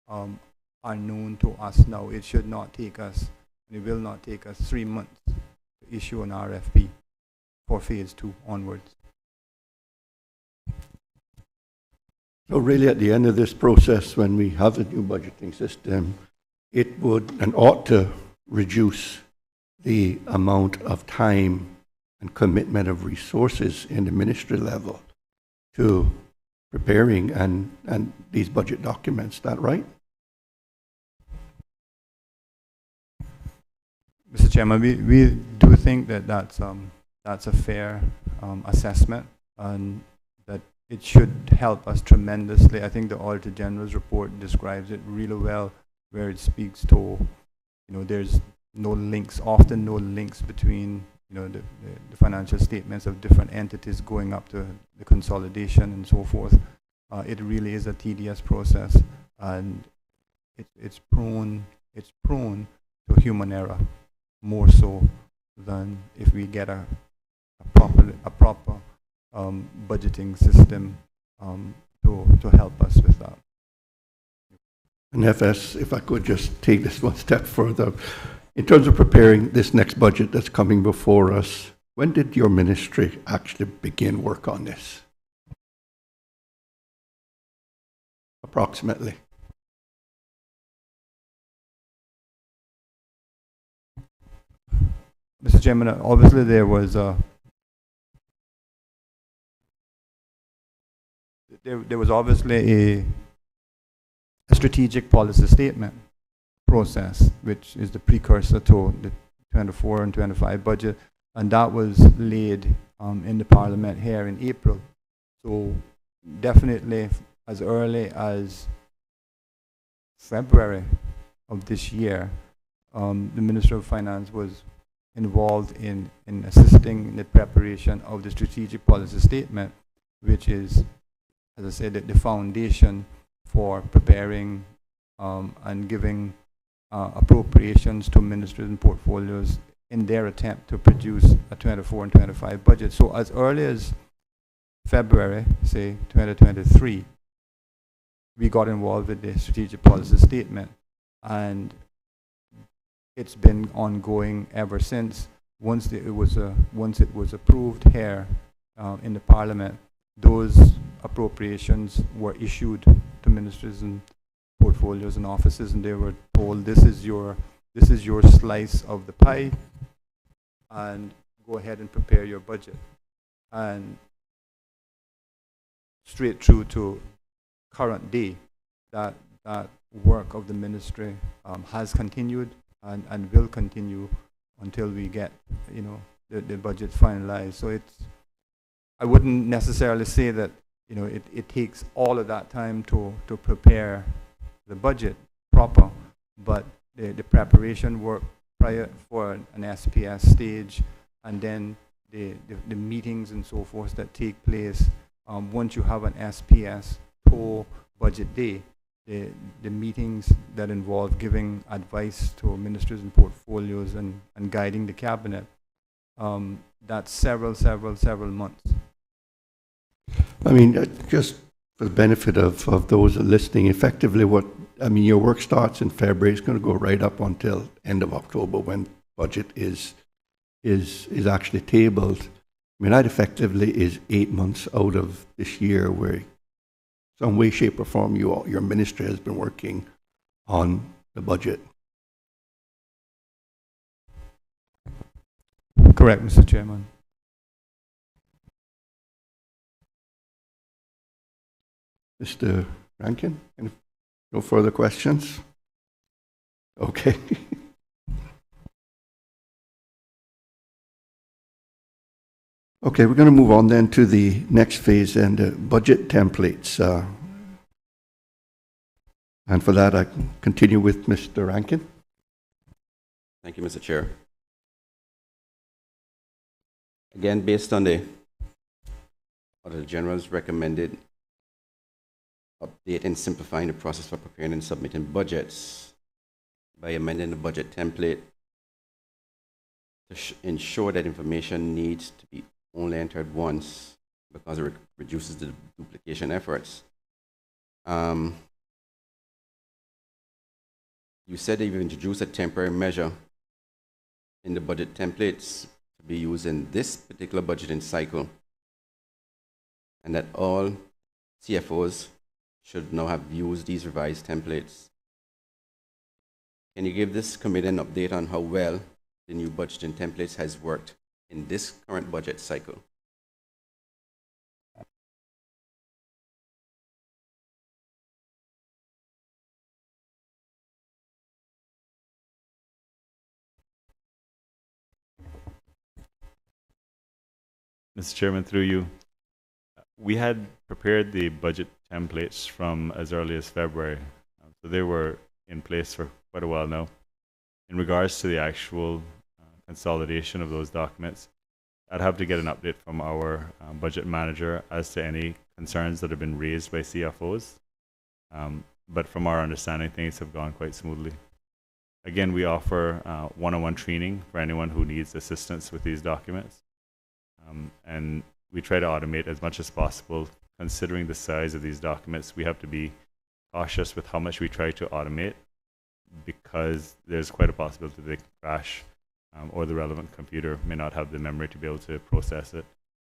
are known to us now. It should not take us, it will not take us 3 months to issue an RFP for phase 2 onwards. So really, at the end of this process, when we have the new budgeting system, it would and ought to reduce the amount of time and commitment of resources in the ministry level to preparing and these budget documents. Is that right? Mr. Chairman, we do think that that's a fair assessment, and that it should help us tremendously. I think the Auditor General's report describes it really well, where it speaks to, there's no links, often no links between, the financial statements of different entities going up to the consolidation and so forth. It really is a tedious process, and it's prone to human error, more so than if we get a proper budgeting system to help us with that. And FS, if I could just take this one step further, in terms of preparing this next budget that's coming before us, when did your ministry actually begin work on this? Approximately. Mr. Chairman, obviously there was there was obviously a strategic policy statement process, which is the precursor to the 24 and 25 budget, and that was laid in the Parliament here in April. So definitely as early as February of this year, the Minister of Finance was involved in assisting in the preparation of the strategic policy statement, which is, as I said, the foundation for preparing and giving appropriations to ministries and portfolios in their attempt to produce a 24 and 25 budget. So as early as February, say 2023, we got involved with the strategic policy statement, and it's been ongoing ever since. Once it was approved here in the Parliament, those appropriations were issued to ministries and portfolios and offices, and they were told, this is your slice of the pie, and go ahead and prepare your budget. And straight through to current day, that work of the ministry has continued and will continue until we get the budget finalized. So I wouldn't necessarily say that it takes all of that time to prepare the budget proper, but the preparation work prior for an SPS stage, and then the meetings and so forth that take place once you have an SPS to budget day, the meetings that involve giving advice to ministers and portfolios and guiding the cabinet, that's several months. I mean, just for the benefit of those listening, effectively your work starts in February, it's going to go right up until end of October when budget is actually tabled. I mean, that effectively is 8 months out of this year where some way, shape, or form your ministry has been working on the budget. Correct, Mr. Chairman. Mr. Rankin, no further questions? Okay. Okay, we're going to move on then to the next phase and budget templates. And for that, I continue with Mr. Rankin. Thank you, Mr. Chair. Again, based on the Auditor General's recommended update and simplifying the process for preparing and submitting budgets by amending the budget template to ensure that information needs to be only entered once because it reduces the duplication efforts. You said that you've introduced a temporary measure in the budget templates to be used in this particular budgeting cycle, and that all CFOs should now have used these revised templates. Can you give this committee an update on how well the new budgeting templates has worked in this current budget cycle? Mr. Chairman, through you, we had prepared the budget templates from as early as February. So they were in place for quite a while now. In regards to the actual consolidation of those documents, I'd have to get an update from our budget manager as to any concerns that have been raised by CFOs. But from our understanding, things have gone quite smoothly. Again, we offer one-on-one training for anyone who needs assistance with these documents. And we try to automate as much as possible. Considering the size of these documents, we have to be cautious with how much we try to automate, because there's quite a possibility they can crash, or the relevant computer may not have the memory to be able to process it.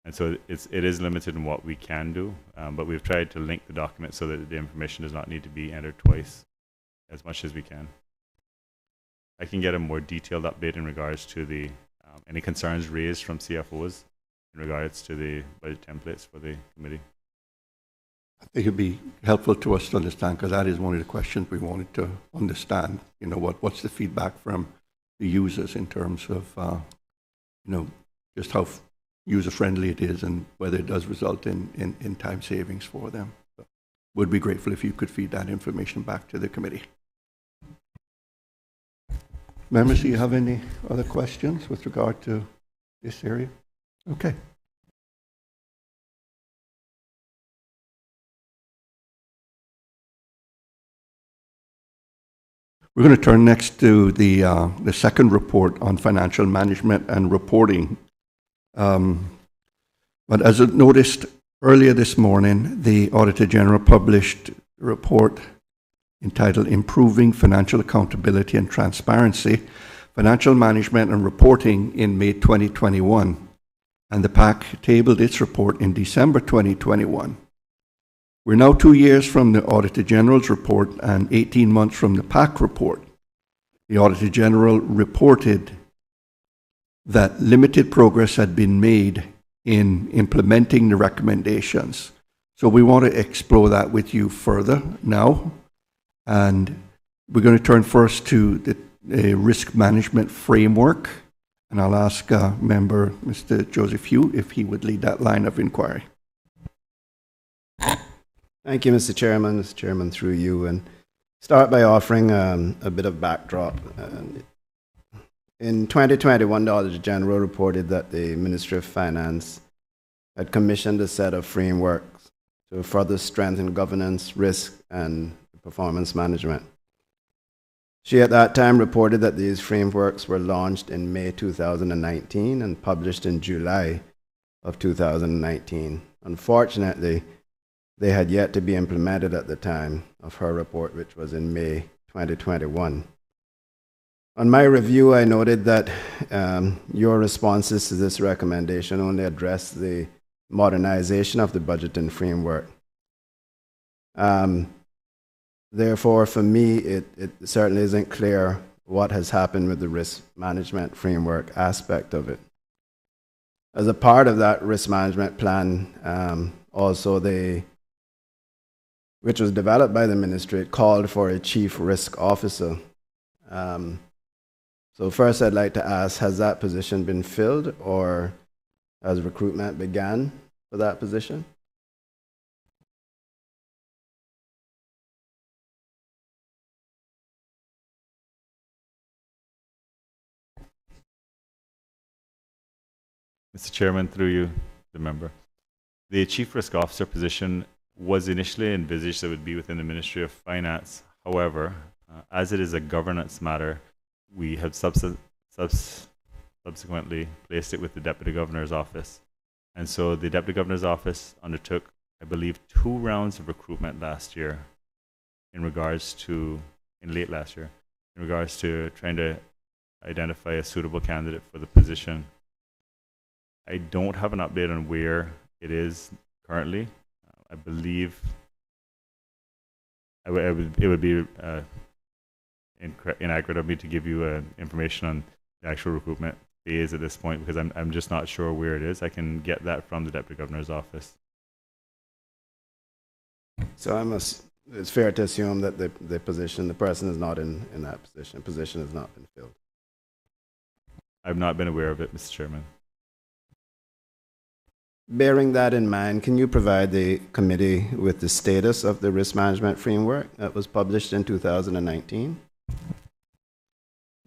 And so it is limited in what we can do, but we've tried to link the documents so that the information does not need to be entered twice as much as we can. I can get a more detailed update in regards to the any concerns raised from CFOs in regards to the budget templates for the committee. I think it'd be helpful to us to understand, because that is one of the questions we wanted to understand. You know, what's the feedback from the users in terms of, you know, just how user-friendly it is and whether it does result in time savings for them. So would be grateful if you could feed that information back to the committee. Members, do you have any other questions with regard to this area? Okay. We're going to turn next to the second report on financial management and reporting. But as I noticed earlier this morning, the Auditor General published a report entitled Improving Financial Accountability and Transparency, Financial Management and Reporting in May 2021. And the PAC tabled its report in December 2021. We're now 2 years from the Auditor General's report and 18 months from the PAC report. The Auditor General reported that limited progress had been made in implementing the recommendations. So we want to explore that with you further now. And we're going to turn first to the risk management framework. And I'll ask member Mr. Joseph Hugh if he would lead that line of inquiry. Thank you, Mr. Chairman. Mr. Chairman, through you, and start by offering a bit of backdrop. In 2021, the Auditor General reported that the Ministry of Finance had commissioned a set of frameworks to further strengthen governance, risk, and performance management. She at that time reported that these frameworks were launched in May 2019 and published in July of 2019. Unfortunately, they had yet to be implemented at the time of her report, which was in May 2021. On my review, I noted that your responses to this recommendation only address the modernization of the budgeting framework. Therefore, for me, it certainly isn't clear what has happened with the risk management framework aspect of it. As a part of that risk management plan, also which was developed by the ministry, it called for a chief risk officer. So first I'd like to ask, has that position been filled, or has recruitment begun for that position? Mr. Chairman, through you, the member. The Chief Risk Officer position was initially envisaged that it would be within the Ministry of Finance. However, as it is a governance matter, we have subsequently placed it with the Deputy Governor's Office. And so the Deputy Governor's Office undertook, I believe, 2 rounds of recruitment last year in late last year, in regards to trying to identify a suitable candidate for the position. I don't have an update on where it is currently. I believe it would be inaccurate of me to give you information on the actual recruitment phase at this point, because I'm just not sure where it is. I can get that from the Deputy Governor's Office. So it's fair to assume that the person is not in that position. The position has not been filled. I've not been aware of it, Mr. Chairman. Bearing that in mind, can you provide the committee with the status of the risk management framework that was published in 2019?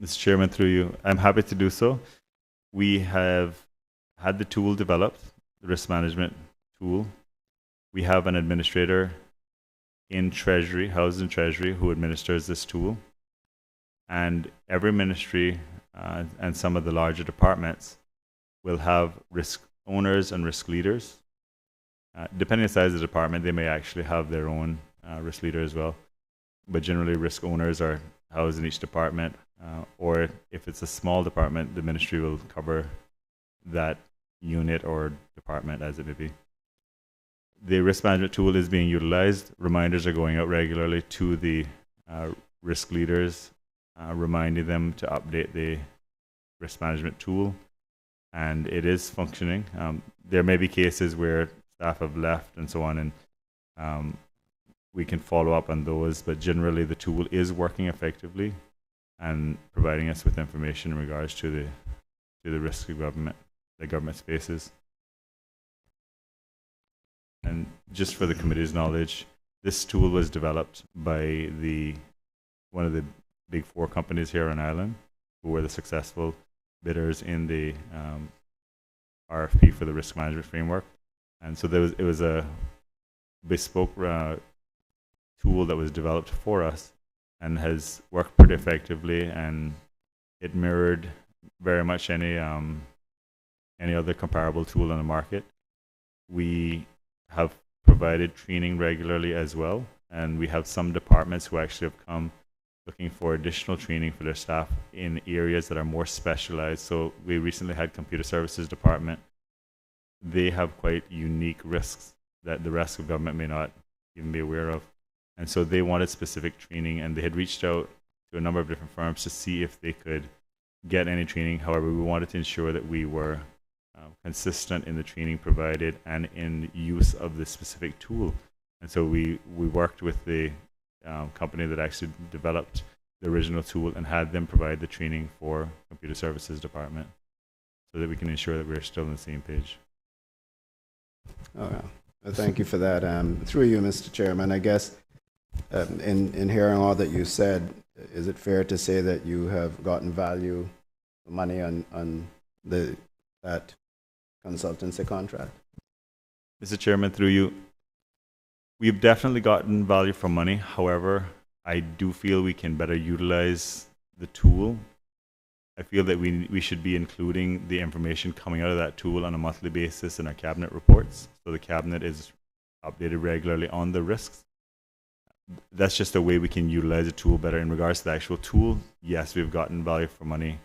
Mr. Chairman, through you, I'm happy to do so. We have had the tool developed, the risk management tool. We have an administrator in Treasury, housed in Treasury, who administers this tool. And every ministry and some of the larger departments will have risk owners and risk leaders. Depending on the size of the department, they may actually have their own risk leader as well. But generally, risk owners are housed in each department. Or if it's a small department, the ministry will cover that unit or department as it may be. The risk management tool is being utilized. Reminders are going out regularly to the risk leaders, reminding them to update the risk management tool. And it is functioning. There may be cases where staff have left and so on, and we can follow up on those, but generally the tool is working effectively and providing us with information in regards to the risk of the government faces. And just for the committee's knowledge, this tool was developed by one of the big four companies here on Ireland, who were the successful bidders in the RFP for the risk management framework. And so it was a bespoke tool that was developed for us and has worked pretty effectively, and it mirrored very much any other comparable tool on the market. We have provided training regularly as well, and we have some departments who actually have come looking for additional training for their staff in areas that are more specialized. So we recently had computer services department. They have quite unique risks that the rest of government may not even be aware of. And so they wanted specific training, and they had reached out to a number of different firms to see if they could get any training. However, we wanted to ensure that we were consistent in the training provided and in use of the specific tool. And so we worked with the company that actually developed the original tool and had them provide the training for computer services department so that we can ensure that we're still on the same page. Oh, well, thank you for that. Through you, Mr. Chairman, I guess in hearing all that you said, is it fair to say that you have gotten value for money on that consultancy contract? Mr. Chairman, through you, we've definitely gotten value for money. However, I do feel we can better utilize the tool. I feel that we should be including the information coming out of that tool on a monthly basis in our cabinet reports. So the cabinet is updated regularly on the risks. That's just a way we can utilize the tool better. In regards to the actual tool, yes, we've gotten value for money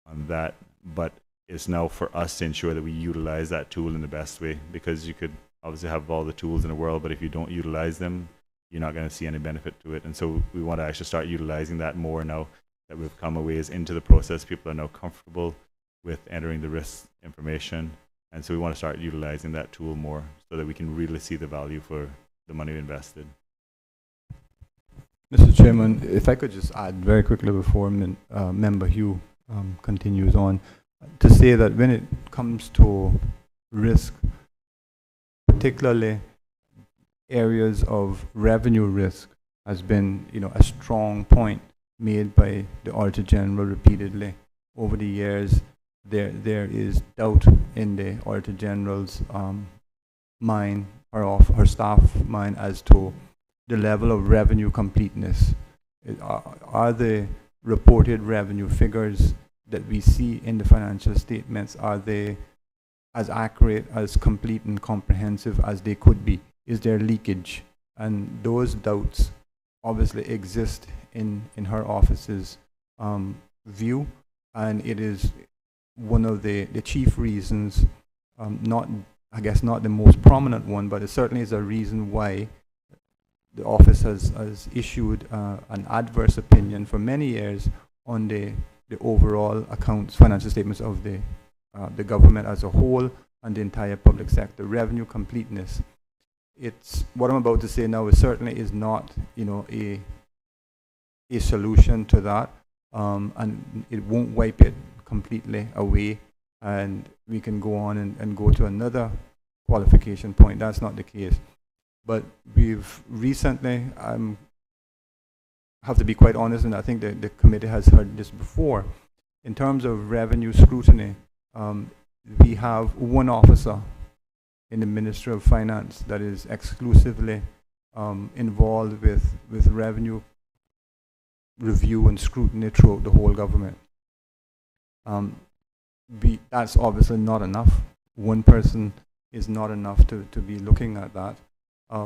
on that, but it's now for us to ensure that we utilize that tool in the best way, because you could obviously have all the tools in the world, but if you don't utilize them, you're not going to see any benefit to it. And so we want to actually start utilizing that more now that we've come a ways into the process. People are now comfortable with entering the risk information. And so we want to start utilizing that tool more so that we can really see the value for the money we invested. Mr. Chairman, if I could just add very quickly before Member Hugh continues on, to say that when it comes to risk, particularly areas of revenue risk, has been, a strong point made by the Auditor General repeatedly over the years. There is doubt in the Auditor General's mind, or of her staff mind, as to the level of revenue completeness. Are the reported revenue figures that we see in the financial statements, are they as accurate, as complete and comprehensive as they could be? Is there leakage? And those doubts obviously exist in her office's view, and it is one of the chief reasons, not the most prominent one, but it certainly is a reason why the office has issued an adverse opinion for many years on the overall accounts, financial statements of the government as a whole and the entire public sector. Revenue completeness. It's what I'm about to say now. It certainly is not, a solution to that, and it won't wipe it completely away. And we can go on and go to another qualification point. That's not the case. But we've recently, have to be quite honest, and I think the committee has heard this before, in terms of revenue scrutiny, we have one officer in the Ministry of Finance that is exclusively involved with revenue review and scrutiny throughout the whole government. That's obviously not enough. One person is not enough to be looking at that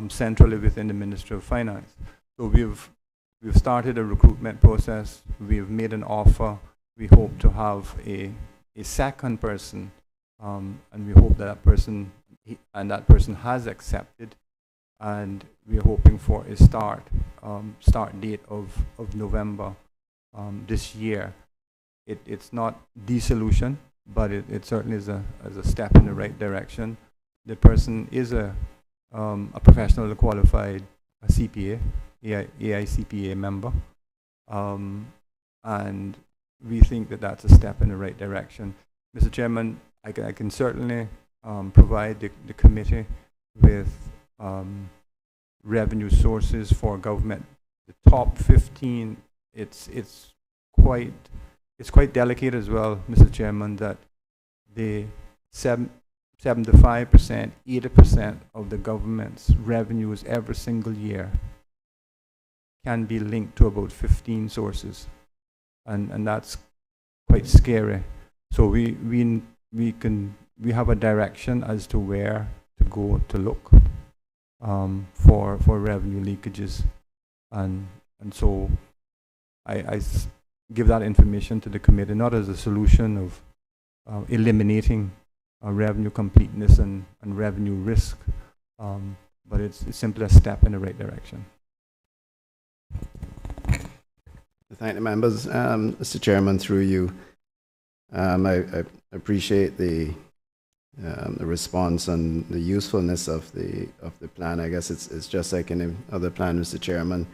centrally within the Ministry of Finance. So we've started a recruitment process. We've made an offer. We hope to have a second person, and we hope that that person has accepted, and we're hoping for a start date of November this year. It's not the solution, but it certainly is a step in the right direction. The person is a professionally qualified CPA, AICPA member, and we think that that's a step in the right direction. Mr. Chairman, I can certainly provide the committee with revenue sources for government. The top 15, it's quite delicate as well, Mr. Chairman, that the 75%, 80% of the government's revenues every single year can be linked to about 15 sources, and that's quite scary. So we have a direction as to where to go to look for revenue leakages, and so I give that information to the committee, not as a solution of eliminating revenue completeness and revenue risk, but it's simply a step in the right direction. Thank the members. Mr. Chairman, through you, I appreciate the response and the usefulness of the plan. I guess it's just like any other plan, Mr. Chairman,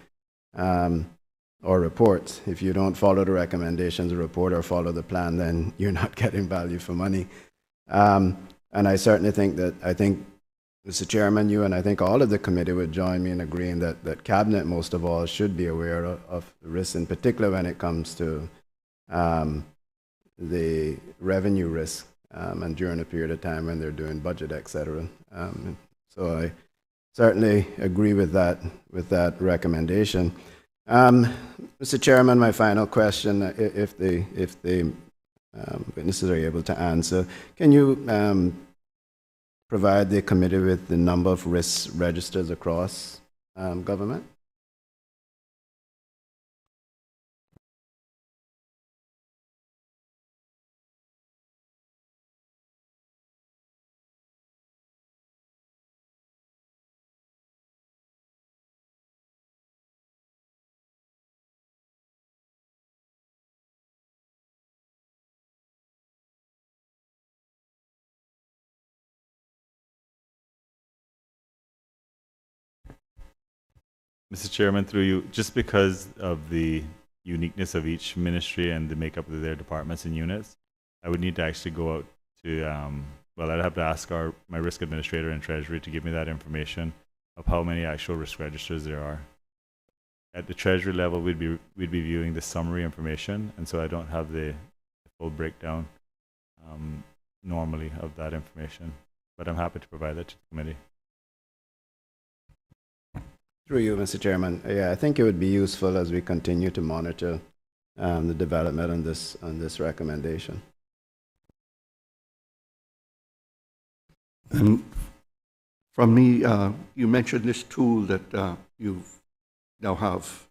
or report. If you don't follow the recommendations of the report or follow the plan, then you're not getting value for money. And I certainly think Mr. Chairman, you and I think all of the committee would join me in agreeing that Cabinet, most of all, should be aware of the risks, in particular when it comes to the revenue risk, and during a period of time when they're doing budget, etc. So I certainly agree with that recommendation. Mr. Chairman, my final question, if the witnesses are able to answer, can you provide the committee with the number of risk registers across government? Mr. Chairman, through you, just because of the uniqueness of each ministry and the makeup of their departments and units, I would need to actually go out to, well, I'd have to ask my risk administrator and treasury to give me that information of how many actual risk registers there are. At the treasury level, we'd be viewing the summary information, and so I don't have the full breakdown normally of that information, but I'm happy to provide that to the committee. Through you, Mr. Chairman, yeah, I think it would be useful as we continue to monitor the development on this recommendation. And from me, you mentioned this tool that you now have.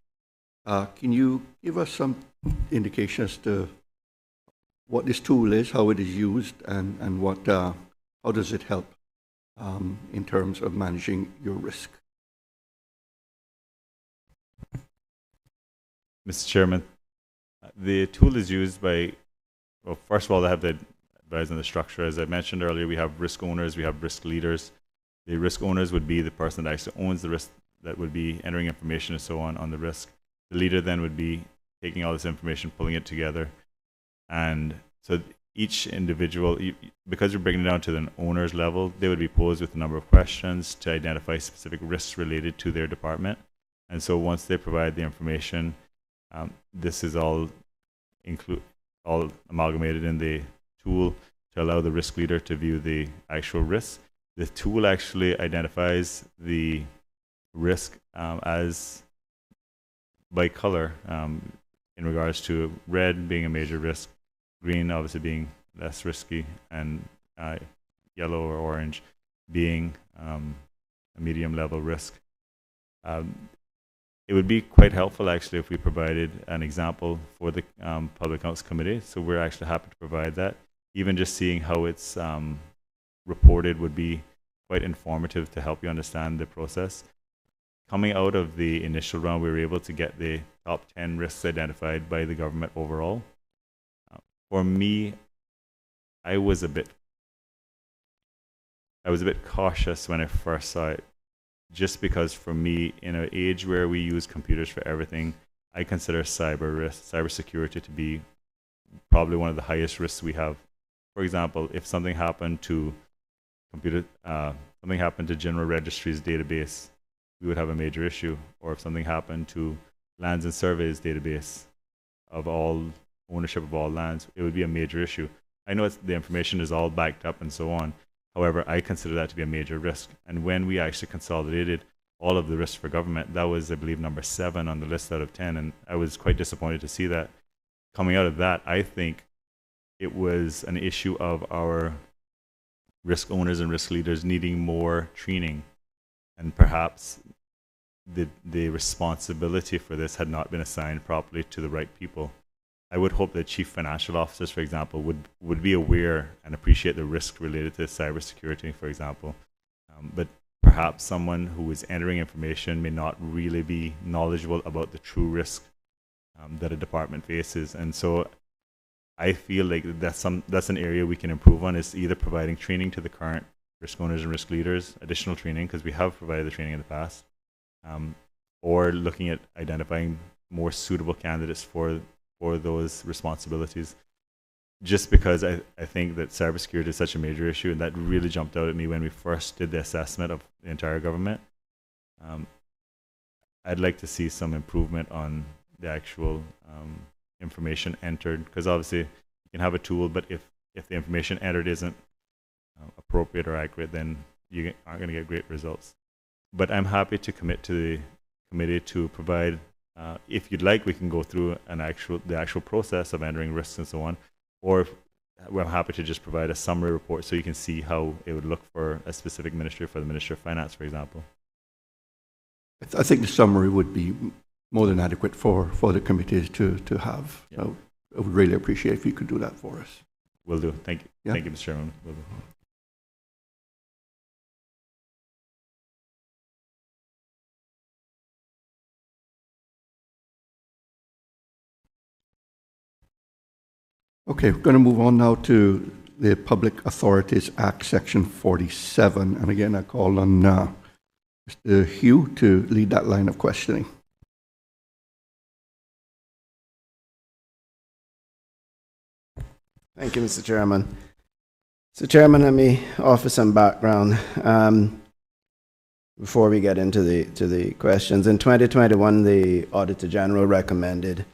Can you give us some indication as to what this tool is, how it is used, and how does it help in terms of managing your risk? Mr. Chairman, the tool is used by, well, first of all, they have the advice on the structure. As I mentioned earlier, we have risk owners, we have risk leaders. The risk owners would be the person that actually owns the risk, that would be entering information and so on the risk. The leader then would be taking all this information, pulling it together. And so each individual, because we're bringing it down to the owner's level, they would be posed with a number of questions to identify specific risks related to their department. And so once they provide the information, this is all amalgamated in the tool to allow the risk leader to view the actual risk. The tool actually identifies the risk as by color, in regards to red being a major risk, green obviously being less risky, and yellow or orange being a medium level risk. It would be quite helpful actually if we provided an example for the Public Accounts Committee. So we're actually happy to provide that. Even just seeing how it's reported would be quite informative to help you understand the process. Coming out of the initial round, we were able to get the top 10 risks identified by the government overall. For me, I was a bit cautious when I first saw it, just because for me, in an age where we use computers for everything, I consider cybersecurity to be probably one of the highest risks we have. For example, if something happened to General Registry's database, we would have a major issue. Or if something happened to Lands and Surveys database of all ownership of all lands, it would be a major issue. I know the information is all backed up and so on. However, I consider that to be a major risk. And when we actually consolidated all of the risks for government, that was, I believe, number 7 on the list out of 10. And I was quite disappointed to see that. Coming out of that, I think it was an issue of our risk owners and risk leaders needing more training. And perhaps the responsibility for this had not been assigned properly to the right people. I would hope that chief financial officers, for example, would be aware and appreciate the risk related to cybersecurity, for example. But perhaps someone who is entering information may not really be knowledgeable about the true risk that a department faces. And so I feel like that's an area we can improve on, is either providing training to the current risk owners and risk leaders, additional training, because we have provided the training in the past, or looking at identifying more suitable candidates for those responsibilities. Just because I think that cybersecurity is such a major issue, and that really jumped out at me when we first did the assessment of the entire government. I'd like to see some improvement on the actual information entered, because obviously you can have a tool, but if the information entered isn't appropriate or accurate, then you aren't going to get great results. But I'm happy to commit to the committee to provide, if you'd like, we can go through the actual process of entering risks and so on, or we're happy to just provide a summary report so you can see how it would look for a specific ministry, for the Ministry of Finance, for example. I think the summary would be more than adequate for the committees to have. Yeah. So I would really appreciate if you could do that for us. Will do. Thank you. Yeah. Thank you, Mr. Chairman. Will do. Okay, we're going to move on now to the Public Authorities Act, Section 47. And again, I call on Mr. Hugh to lead that line of questioning. Thank you, Mr. Chairman. So, Chairman, let me offer some background before we get into the questions. In 2021, the Auditor General recommended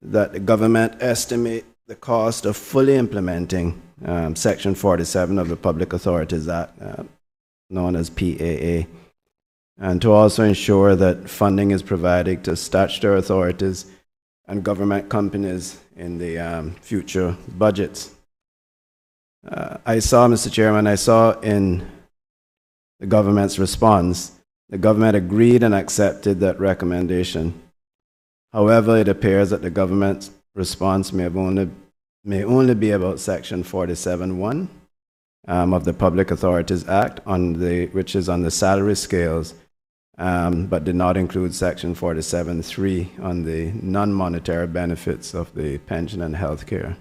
that the government estimate the cost of fully implementing Section 47 of the Public Authorities Act, known as PAA, and to also ensure that funding is provided to statutory authorities and government companies in the future budgets. Mr. Chairman, I saw in the government's response, the government agreed and accepted that recommendation. However, it appears that the government's response may only be about Section 47(1) of the Public Authorities Act, which is on the salary scales, but did not include Section 47(3) on the non-monetary benefits of the pension and health care.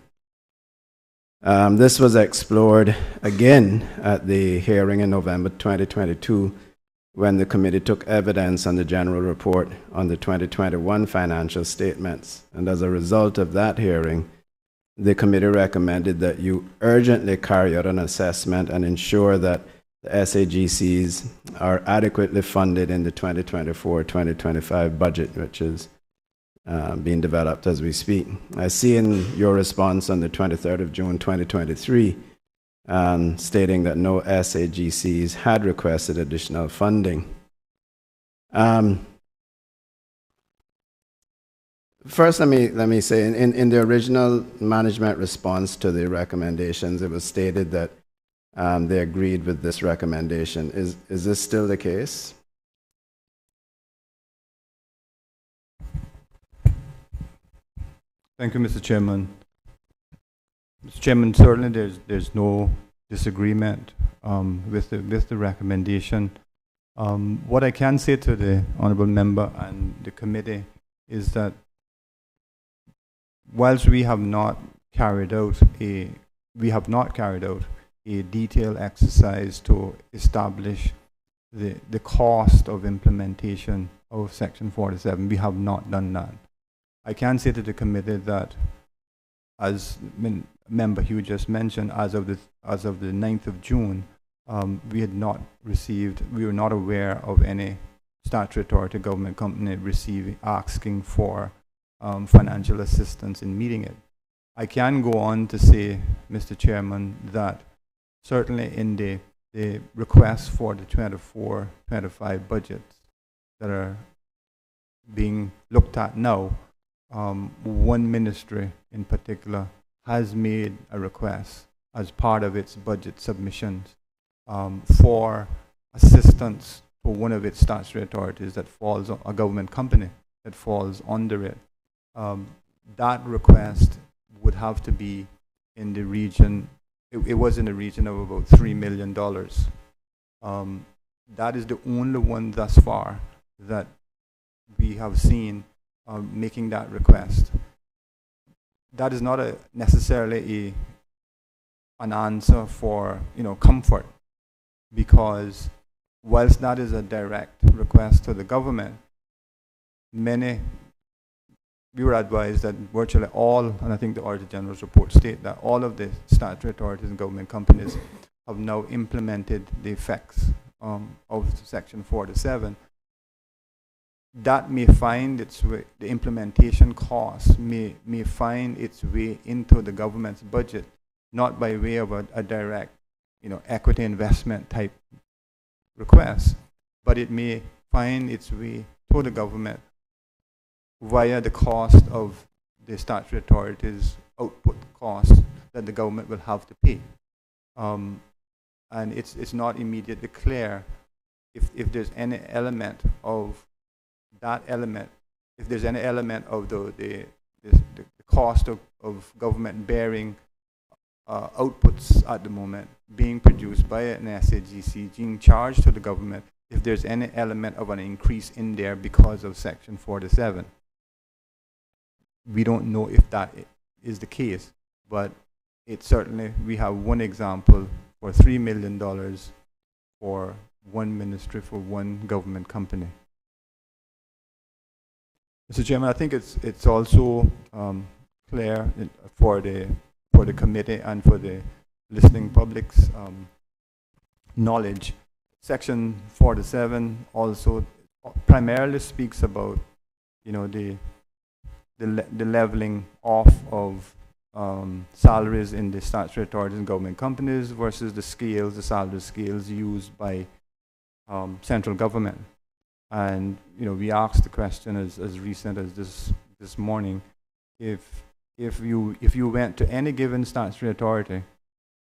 This was explored again at the hearing in November 2022, when the committee took evidence on the general report on the 2021 financial statements. And as a result of that hearing, the committee recommended that you urgently carry out an assessment and ensure that the SAGCs are adequately funded in the 2024-2025 budget, which is being developed as we speak. I see in your response on the 23rd of June 2023 stating that no SAGCs had requested additional funding. First, let me say, in the original management response to the recommendations, it was stated that they agreed with this recommendation. Is this still the case? Thank you, Mr. Chairman. Mr. Chairman, certainly there's no disagreement with the recommendation. What I can say to the honourable member and the committee is that whilst we have not carried out a detailed exercise to establish the cost of implementation of Section 47, we have not done that. I can say to the committee that, as Member Hugh just mentioned, as of the 9th of June, we were not aware of any statutory authority government company asking for financial assistance in meeting it. I can go on to say, Mr. Chairman, that certainly in the requests for the 24-25 budgets that are being looked at now, one ministry in particular has made a request as part of its budget submissions for assistance to one of its statutory authorities that falls on a government company that falls under it. That request would have to be in the region, it was in the region of about $3 million. That is the only one thus far that we have seen making that request. That is not necessarily an answer for comfort, because whilst that is a direct request to the government, we were advised that virtually all, and I think the Auditor General's report state that all of the statutory authorities and government companies have now implemented the effects of Section 47. That may find its way, the implementation costs may find its way into the government's budget, not by way of a direct, equity investment type request, but it may find its way to the government via the cost of the statutory authorities' output costs that the government will have to pay. And it's not immediately clear if there's any element of that element, if there's any element of the cost of government bearing outputs at the moment being produced by an SAGC being charged to the government, if there's any element of an increase in there because of Section 47. We don't know if that is the case, but it certainly, we have one example for $3 million for one ministry, for one government company. Mr. Chairman, I think it's also clear for the committee and for the listening public's knowledge. Section 47 also primarily speaks about, the leveling off of salaries in the statutory authorities and government companies versus the salary scales used by central government. And we asked the question as recent as this morning, if you went to any given statutory authority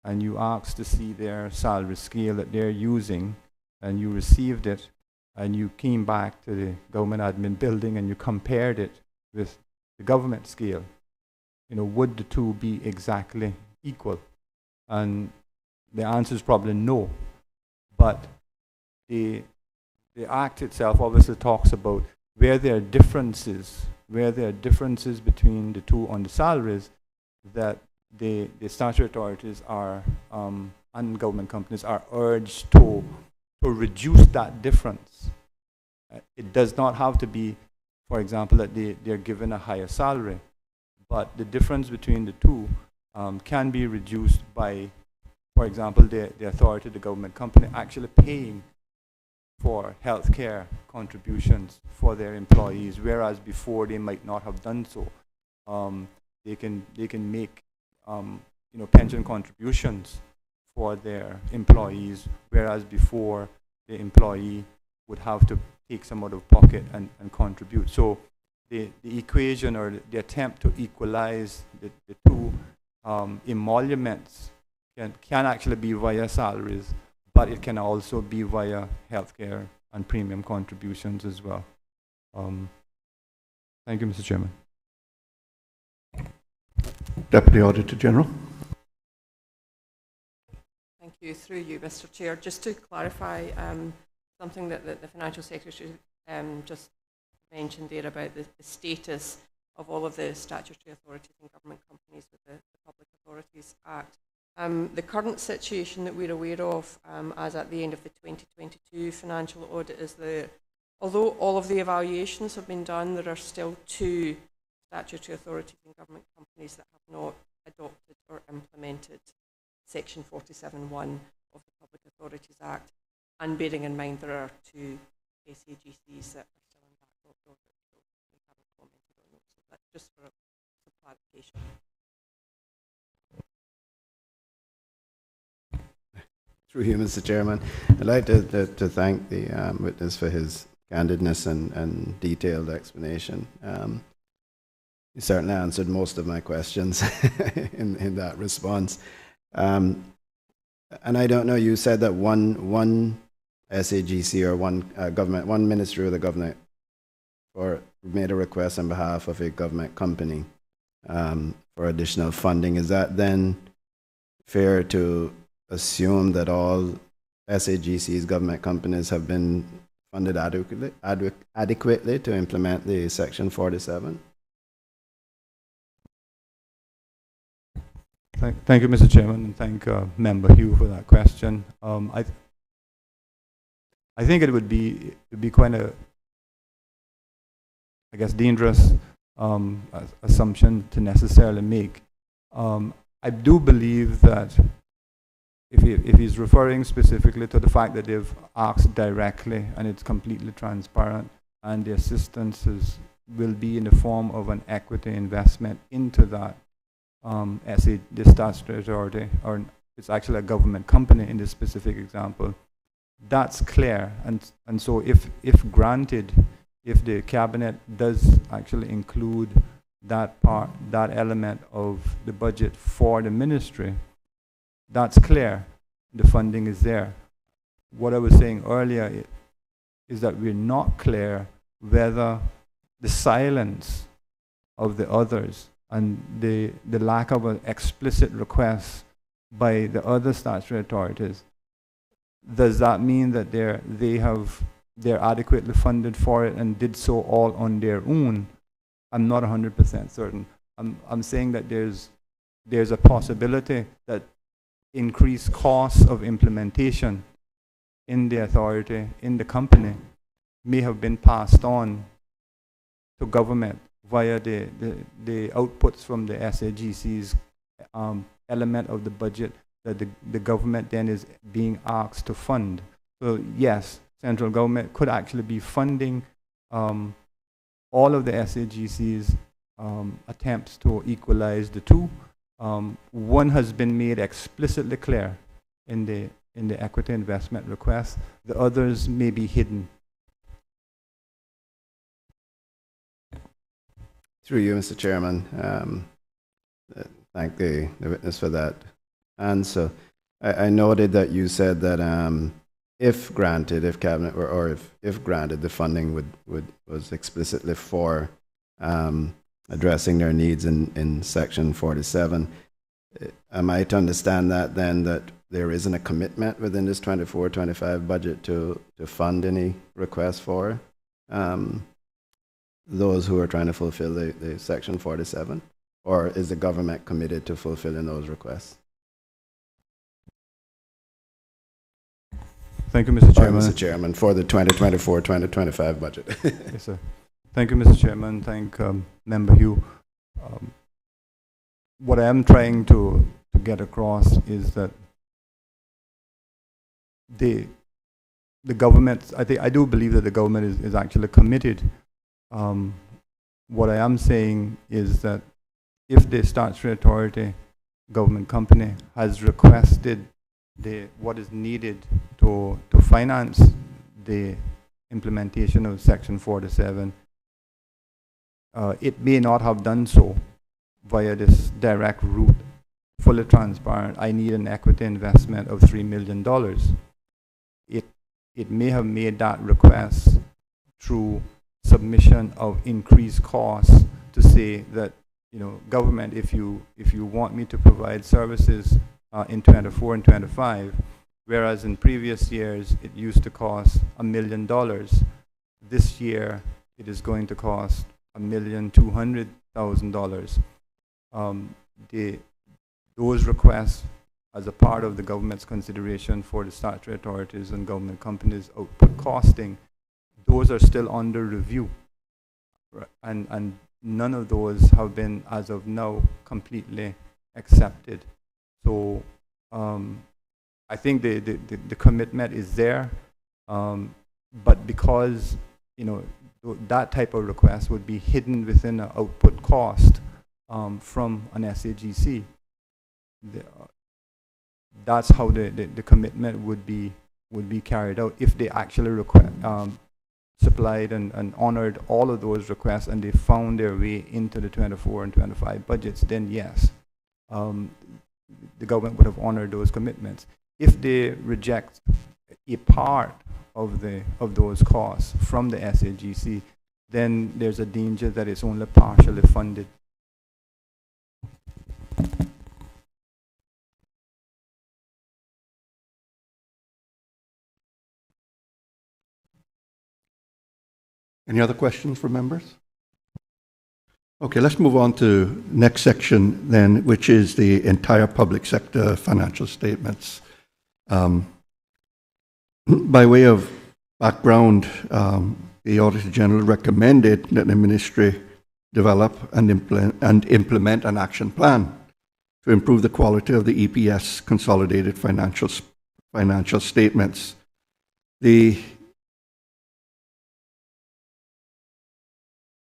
and you asked to see their salary scale that they're using, and you received it, and you came back to the government admin building and you compared it with the government scale, would the two be exactly equal? And the answer is probably no. But the Act itself obviously talks about where there are differences between the two on the salaries, that the statutory authorities and government companies are urged to reduce that difference. It does not have to be, for example, that they're given a higher salary, but the difference between the two can be reduced by, for example, the authority, the government company, actually paying for healthcare contributions for their employees, whereas before they might not have done so. They can make pension contributions for their employees, whereas before the employee would have to take some out of pocket and contribute. So the equation, or the attempt to equalize the two emoluments can actually be via salaries, but it can also be via healthcare and premium contributions as well. Thank you, Mr. Chairman. Deputy Auditor General. Thank you. Through you, Mr. Chair. Just to clarify something that the Financial Secretary just mentioned there about the status of all of the statutory authorities and government companies with the Public Authorities Act. The current situation that we're aware of as at the end of the 2022 financial audit is although all of the evaluations have been done, there are still 2 statutory authorities and government companies that have not adopted or implemented Section 47(1) of the Public Authorities Act. And bearing in mind there are 2 SAGCs that are still in backlog audit, so we haven't commented on those. So that's just for some clarification. Through you, Mr. Chairman, I'd like to thank the witness for his candidness and detailed explanation. He certainly answered most of my questions in that response. And I don't know, you said that one SAGC or one ministry of the government made a request on behalf of a government company for additional funding. Is that then fair to assume that all SAGC's government companies have been funded adequately to implement the Section 47? Thank you, Mr. Chairman, and thank Member Hugh for that question. I think it would be quite a, I guess, dangerous assumption to necessarily make. I do believe that if he's referring specifically to the fact that they've asked directly and it's completely transparent, and the assistance will be in the form of an equity investment into that the statutory authority, or it's actually a government company in this specific example, that's clear. And so if granted, if the cabinet does actually include that element of the budget for the ministry, that's clear. The funding is there. What I was saying earlier is that we're not clear whether the silence of the others and the lack of an explicit request by the other statutory authorities, does that mean that they're adequately funded for it and did so all on their own? I'm not 100% certain. I'm saying that there's a possibility that increased costs of implementation in the authority, in the company, may have been passed on to government via the outputs from the SAGC's element of the budget that the government then is being asked to fund. So yes, central government could actually be funding all of the SAGC's attempts to equalize the two. One has been made explicitly clear in the equity investment request. The others may be hidden. Through you, Mr. Chairman, thank the witness for that answer. I noted that you said that if granted, if cabinet or if granted, the funding was explicitly for addressing their needs in Section 47. Am I to understand that then that there isn't a commitment within this 24-25 budget to fund any requests for those who are trying to fulfill the Section 47? Or is the government committed to fulfilling those requests? Thank you, Mr. Chairman. Mr. Chairman, for the 2024-2025 budget. Yes, sir. Thank you, Mr. Chairman. Thank Member Hugh. what I am trying to get across is that the government, I do believe that the government is actually committed. What I am saying is that if the statutory authority government company has requested what is needed to finance the implementation of Section 47, it may not have done so via this direct route, fully transparent. I need an equity investment of $3 million. It may have made that request through submission of increased costs to say that, you know, government, if you want me to provide services in 24 and 25, whereas in previous years it used to cost $1 million, this year it is going to cost $1,200,000. Those requests, as a part of the government's consideration for the statutory authorities and government companies' output costing, those are still under review, and none of those have been, as of now, completely accepted. So I think the commitment is there, but because, you know, that type of request would be hidden within an output cost from an SAGC. That's how the commitment would be carried out if they actually supplied and honored all of those requests and they found their way into the 24 and 25 budgets. Then yes, the government would have honored those commitments. If they reject a part of those costs from the SAGC, then there's a danger that it's only partially funded. Any other questions from members? Okay, let's move on to next section then, which is the entire public sector financial statements. By way of background, the Auditor General recommended that the Ministry develop and implement an action plan to improve the quality of the EPS consolidated financial statements. The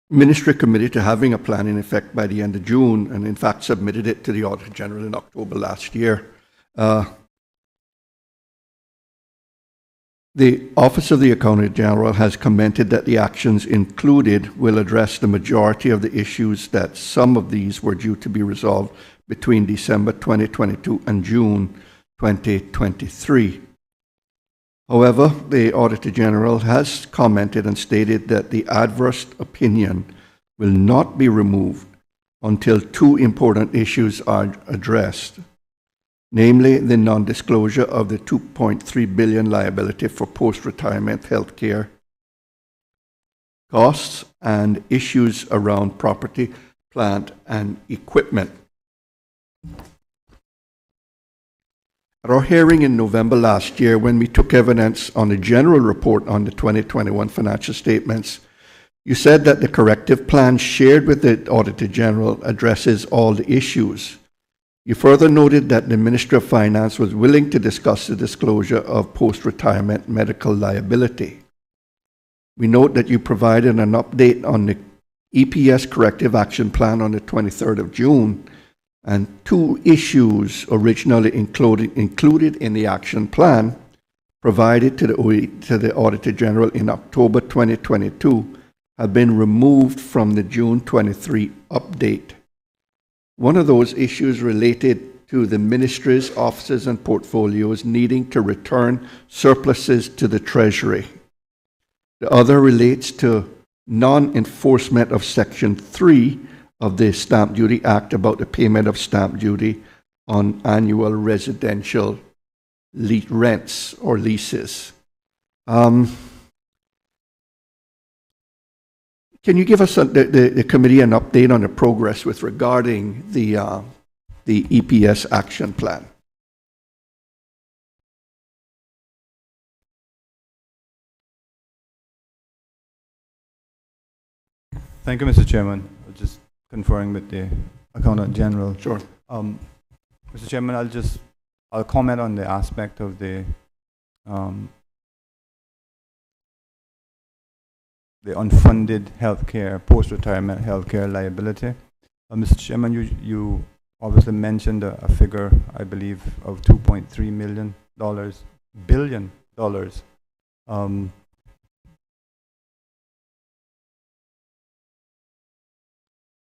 Ministry committed to having a plan in effect by the end of June, and in fact submitted it to the Auditor General in October last year. The Office of the Accountant General has commented that the actions included will address the majority of the issues, that some of these were due to be resolved between December 2022 and June 2023. However, the Auditor General has commented and stated that the adverse opinion will not be removed until two important issues are addressed, namely the non-disclosure of the $2.3 billion liability for post-retirement health care costs and issues around property, plant, and equipment. At our hearing in November last year, when we took evidence on the general report on the 2021 financial statements, you said that the corrective plan shared with the Auditor General addresses all the issues. You further noted that the Ministry of Finance was willing to discuss the disclosure of post-retirement medical liability. We note that you provided an update on the EPS corrective action plan on the 23rd of June, and two issues originally included in the action plan provided to the Auditor General in October 2022 have been removed from the June 23 update. One of those issues related to the Ministry's offices and portfolios needing to return surpluses to the Treasury. The other relates to non-enforcement of Section 3 of the Stamp Duty Act about the payment of stamp duty on annual residential rents or leases. Can you give us the committee an update on the progress with regarding the EPS action plan? Thank you, Mr. Chairman. Just conferring with the Accountant General. Sure. Mr. Chairman, I'll comment on the aspect of the unfunded healthcare, post-retirement healthcare liability. Mr. Chairman, you obviously mentioned a figure, I believe, of $2.3 billion.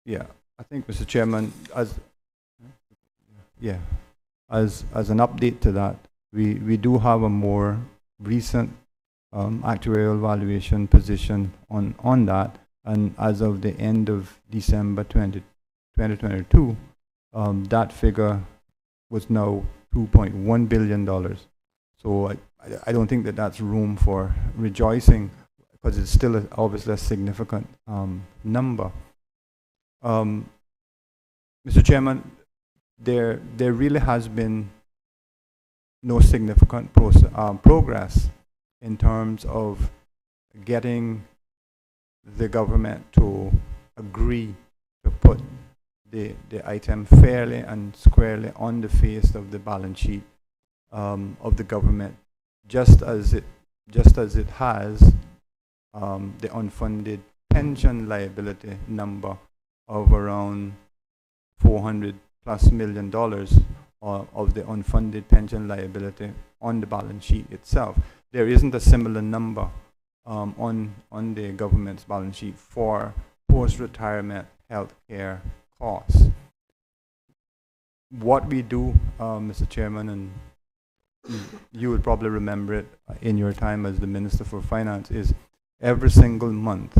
Yeah, I think, Mr. Chairman, as an update to that, we do have a more recent actuarial valuation position on that, and as of the end of December 2022, that figure was now $2.1 billion. So I don't think that that's room for rejoicing, because it's still obviously a significant number. Mr. Chairman, there really has been no significant progress in terms of getting the government to agree to put the item fairly and squarely on the face of the balance sheet of the government, just as it has the unfunded pension liability number of around $400+ million of the unfunded pension liability on the balance sheet itself. There isn't a similar number on the government's balance sheet for post-retirement healthcare costs. What we do, Mr. Chairman, and you would probably remember it in your time as the Minister for Finance, is every single month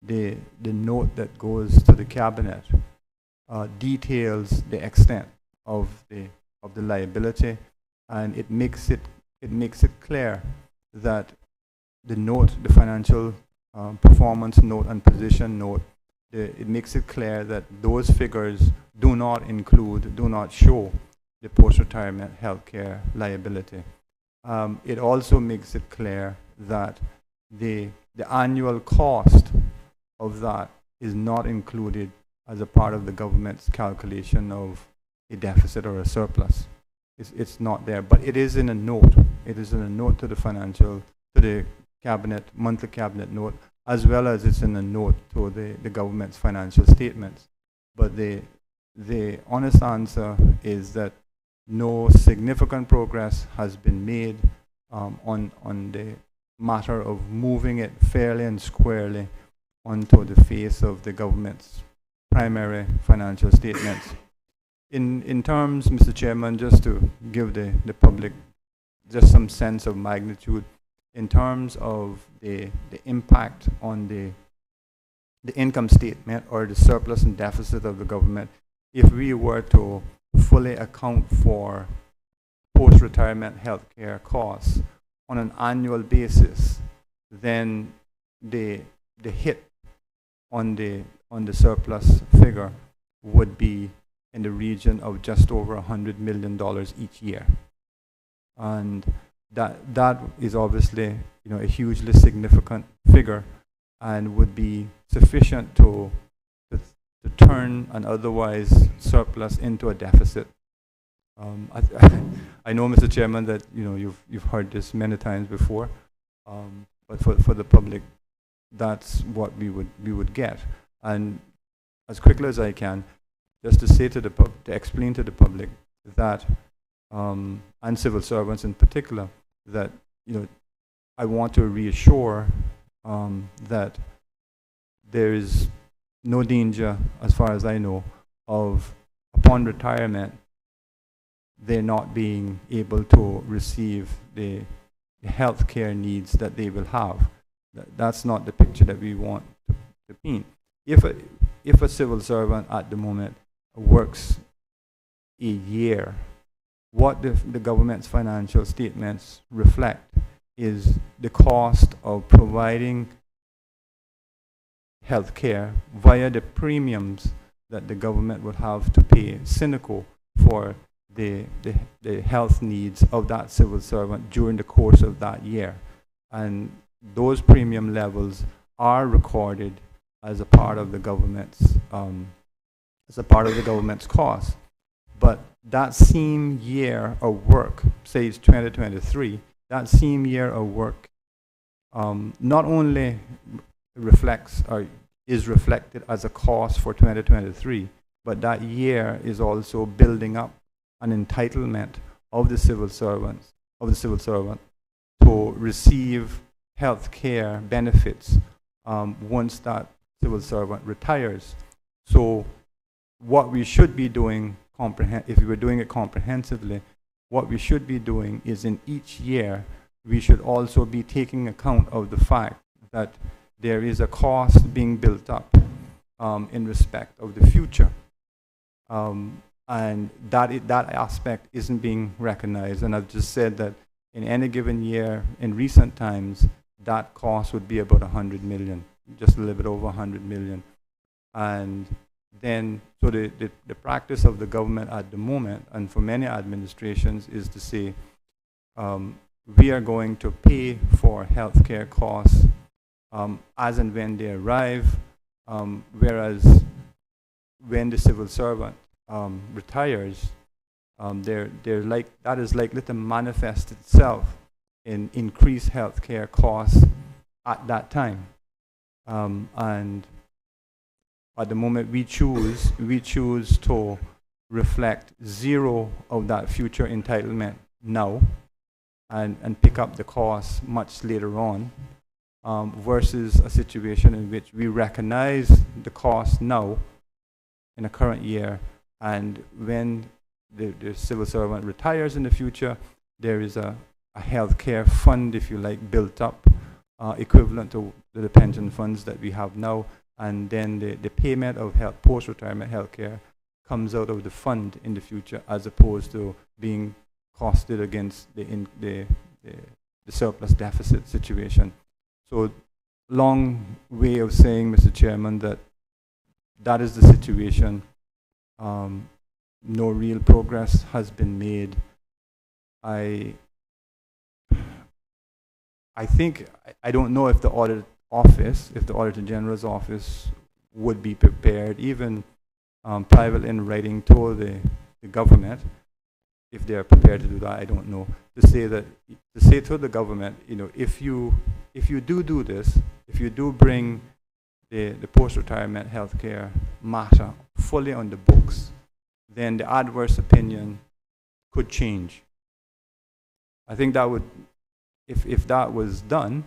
the note that goes to the Cabinet details the extent of the liability, and it makes it clear that the note, the financial performance note and position note, it makes it clear that those figures do not show the post-retirement healthcare liability. It also makes it clear that the annual cost of that is not included as a part of the government's calculation of a deficit or a surplus. It's not there, but it is in a note. It is in a note to the cabinet, monthly cabinet note, as well as it's in a note to the government's financial statements. But the honest answer is that no significant progress has been made on the matter of moving it fairly and squarely onto the face of the government's primary financial statements. In terms, Mr. Chairman, just to give the public just some sense of magnitude, in terms of the impact on the income statement or the surplus and deficit of the government, if we were to fully account for post-retirement healthcare costs on an annual basis, then the hit on the surplus figure would be in the region of just over $100 million each year, and that is obviously a hugely significant figure, and would be sufficient to turn an otherwise surplus into a deficit. I know, Mr. Chairman, that you've heard this many times before, but for the public, that's what we would get. And as quickly as I can, just to say to explain to the public that, and civil servants in particular, that I want to reassure that there is no danger, as far as I know, of upon retirement they're not being able to receive the health care needs that they will have. That's not the picture that we want to paint. If a civil servant at the moment works a year, what the government's financial statements reflect is the cost of providing health care via the premiums that the government would have to pay Cineco for the health needs of that civil servant during the course of that year. And those premium levels are recorded as a part of the government's as a part of the government's cost. But that same year of work, say it's 2023, that same year of work not only reflects or is reflected as a cost for 2023, but that year is also building up an entitlement of the civil servant to receive health care benefits once that civil servant retires. So what we should be doing, if we were doing it comprehensively, what we should be doing is in each year, we should also be taking account of the fact that there is a cost being built up in respect of the future. And that aspect isn't being recognized. And I've just said that in any given year, in recent times, that cost would be about 100 million, just a little bit over 100 million. And then, so the practice of the government at the moment, and for many administrations, is to say, we are going to pay for healthcare costs as and when they arrive, whereas when the civil servant retires, that is likely to manifest itself in increased healthcare costs at that time. And at the moment, we choose to reflect zero of that future entitlement now and pick up the costs much later on, versus a situation in which we recognize the cost now in the current year, and when the civil servant retires in the future, there is a healthcare fund, if you like, built up, equivalent to the pension funds that we have now, and then the payment of post-retirement health care comes out of the fund in the future, as opposed to being costed against the surplus deficit situation. So, long way of saying, Mr. Chairman, that is the situation. No real progress has been made. I think, I don't know if the Auditor General's office would be prepared, even private in writing to the government, if they are prepared to do that, I don't know, to say to the government, if you do this, if you do bring the post-retirement health care matter fully on the books, then the adverse opinion could change. I think that would, if that was done,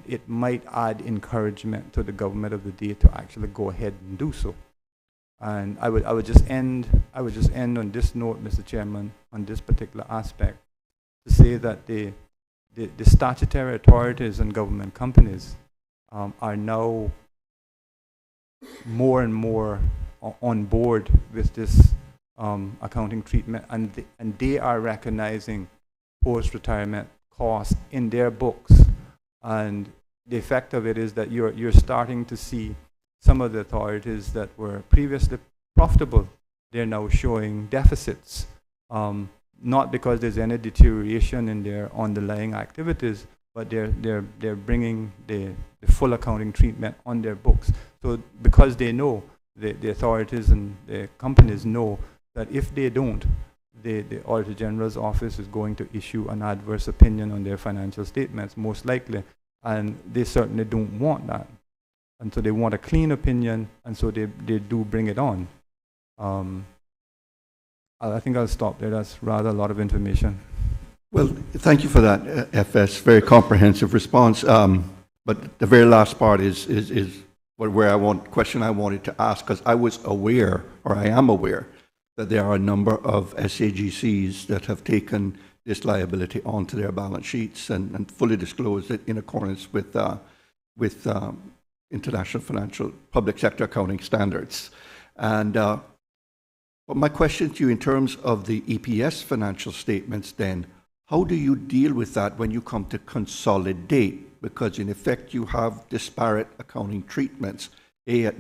it might add encouragement to the government of the day to actually go ahead and do so. And I would just end on this note, Mr. Chairman, on this particular aspect, to say that the statutory authorities and government companies are now more and more on board with this accounting treatment, and they are recognizing post-retirement costs in their books. And the effect of it is that you're starting to see some of the authorities that were previously profitable, they're now showing deficits, not because there's any deterioration in their underlying activities, but they're bringing the full accounting treatment on their books. So because they know, the authorities and the companies know that if they don't, the Auditor General's office is going to issue an adverse opinion on their financial statements, most likely, and they certainly don't want that. And so they want a clean opinion, and so they do bring it on. I think I'll stop there. That's rather a lot of information. Well, thank you for that, FS. Very comprehensive response. But the very last part is question I wanted to ask, because I was aware, or I am aware, that there are a number of SAGCs that have taken this liability onto their balance sheets and fully disclosed it in accordance with international financial public sector accounting standards. And but my question to you, in terms of the EPS financial statements, then, how do you deal with that when you come to consolidate? Because in effect, you have disparate accounting treatments, at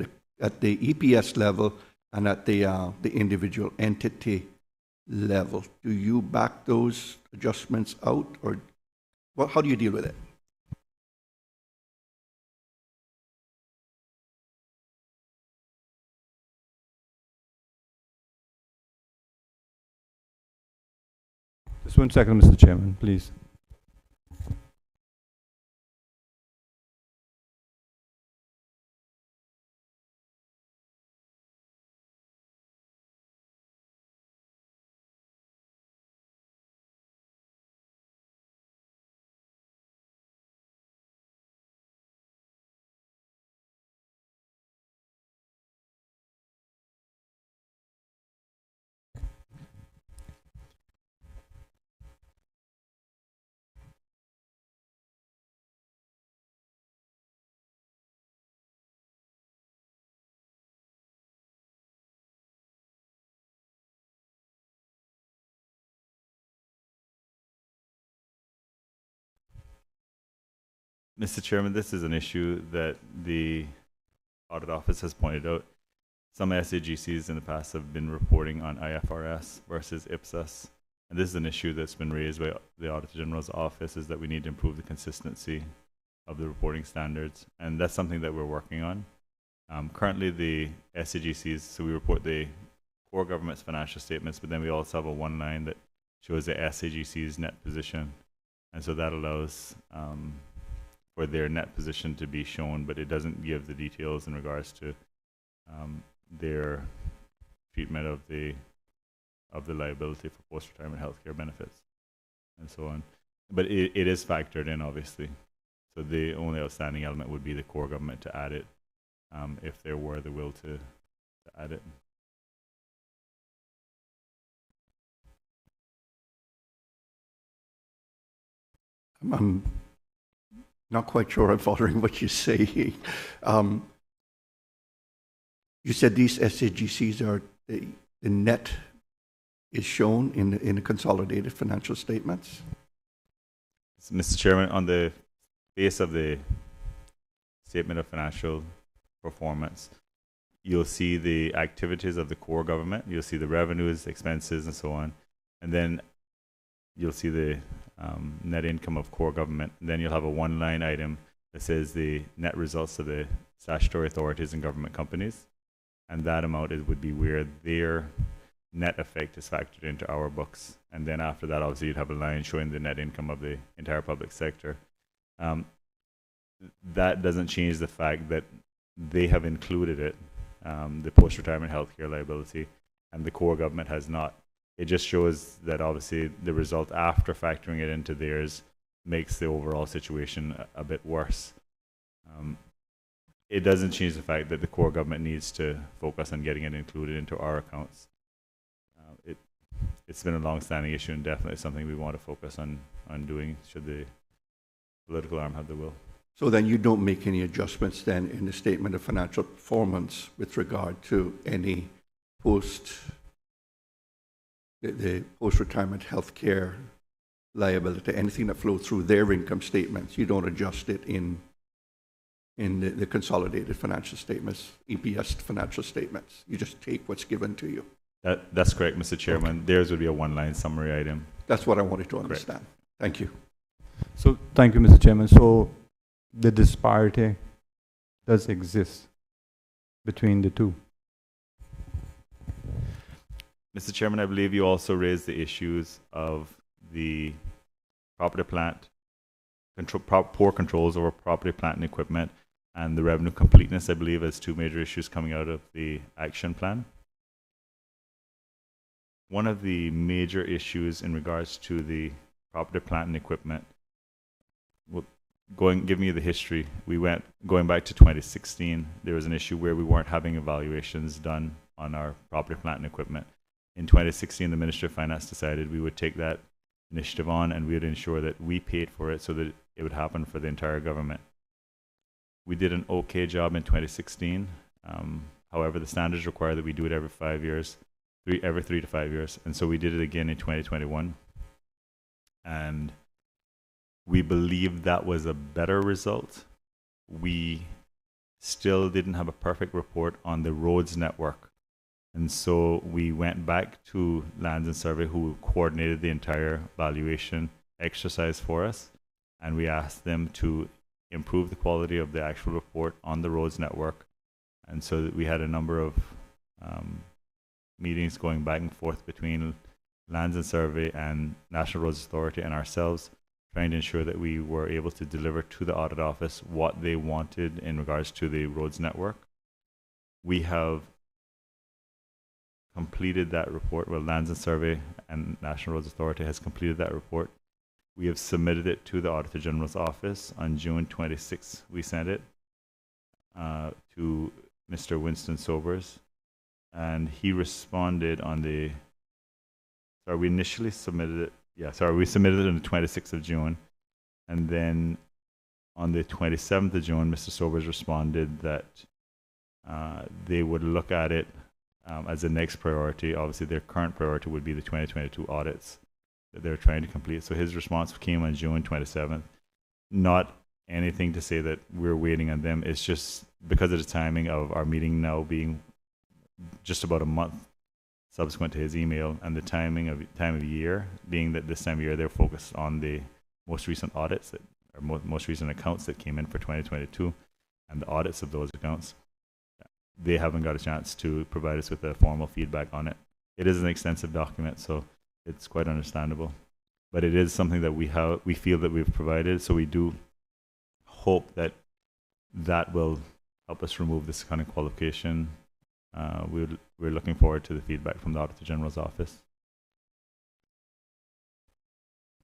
the EPS level and at the individual entity level. Do you back those adjustments out, or how do you deal with it? Just 1 second, Mr. Chairman, please. Mr. Chairman, this is an issue that the audit office has pointed out. Some SAGCs in the past have been reporting on IFRS versus IPSAS. And this is an issue that's been raised by the Auditor General's office, is that we need to improve the consistency of the reporting standards. And that's something that we're working on. Currently, the SAGCs, so we report the core government's financial statements, but then we also have a one line that shows the SAGC's net position. And so that allows for their net position to be shown, but it doesn't give the details in regards to their treatment of the liability for post-retirement healthcare benefits and so on. But it is factored in, obviously. So the only outstanding element would be the core government to add it, if there were the will to add it. I'm not quite sure I'm following what you say. You said these SAGCs are the net is shown in the consolidated financial statements. Mr. Chairman, on the face of the statement of financial performance, you'll see the activities of the core government. You'll see the revenues, expenses, and so on, and then you'll see the net income of core government. And then you'll have a one-line item that says the net results of the statutory authorities and government companies. And that amount would be where their net effect is factored into our books. And then after that, obviously, you'd have a line showing the net income of the entire public sector. That doesn't change the fact that they have included it, the post-retirement healthcare liability, and the core government has not. It just shows that obviously the result after factoring it into theirs makes the overall situation a bit worse. It doesn't change the fact that the core government needs to focus on getting it included into our accounts. It's been a long-standing issue and definitely something we want to focus on doing should the political arm have the will. So then you don't make any adjustments then in the statement of financial performance with regard to any the post-retirement health care liability, anything that flows through their income statements. You don't adjust it in the consolidated financial statements, EPS financial statements. You just take what's given to you. That's correct, Mr. Chairman. Okay. Theirs would be a one-line summary item. That's what I wanted to understand. Correct. Thank you. So, thank you, Mr. Chairman. So, the disparity does exist between the two. Mr. Chairman, I believe you also raised the issues of the property plant, poor controls over property, plant, and equipment, and the revenue completeness, I believe, as two major issues coming out of the action plan. One of the major issues in regards to the property, plant, and equipment, giving you the history, going back to 2016, there was an issue where we weren't having evaluations done on our property, plant, and equipment. In 2016, the Ministry of Finance decided we would take that initiative on and we would ensure that we paid for it so that it would happen for the entire government. We did an okay job in 2016. However, the standards require that we do it every 5 years, every 3 to 5 years. And so we did it again in 2021. And we believe that was a better result. We still didn't have a perfect report on the roads network. And so we went back to Lands and Survey, who coordinated the entire valuation exercise for us. And we asked them to improve the quality of the actual report on the roads network. And so that we had a number of meetings going back and forth between Lands and Survey and National Roads Authority and ourselves, trying to ensure that we were able to deliver to the audit office what they wanted in regards to the roads network. We have completed that report. Well, Lands and Survey and National Roads Authority has completed that report. We have submitted it to the Auditor General's office on June 26th. We sent it to Mr. Winston Sobers, and he responded on the, sorry, we initially submitted it, we submitted it on the 26th of June, and then on the 27th of June, Mr. Sobers responded that they would look at it as the next priority. Obviously, their current priority would be the 2022 audits that they're trying to complete. So his response came on June 27th. Not anything to say that we're waiting on them. It's just because of the timing of our meeting now being just about a month subsequent to his email, and the time of year being that this time of year they're focused on the most recent audits that or most recent accounts that came in for 2022 and the audits of those accounts. They haven't got a chance to provide us with a formal feedback on it. It is an extensive document, so it's quite understandable. But it is something that we feel that we've provided, so we do hope that that will help us remove this kind of qualification. We're looking forward to the feedback from the Auditor General's office.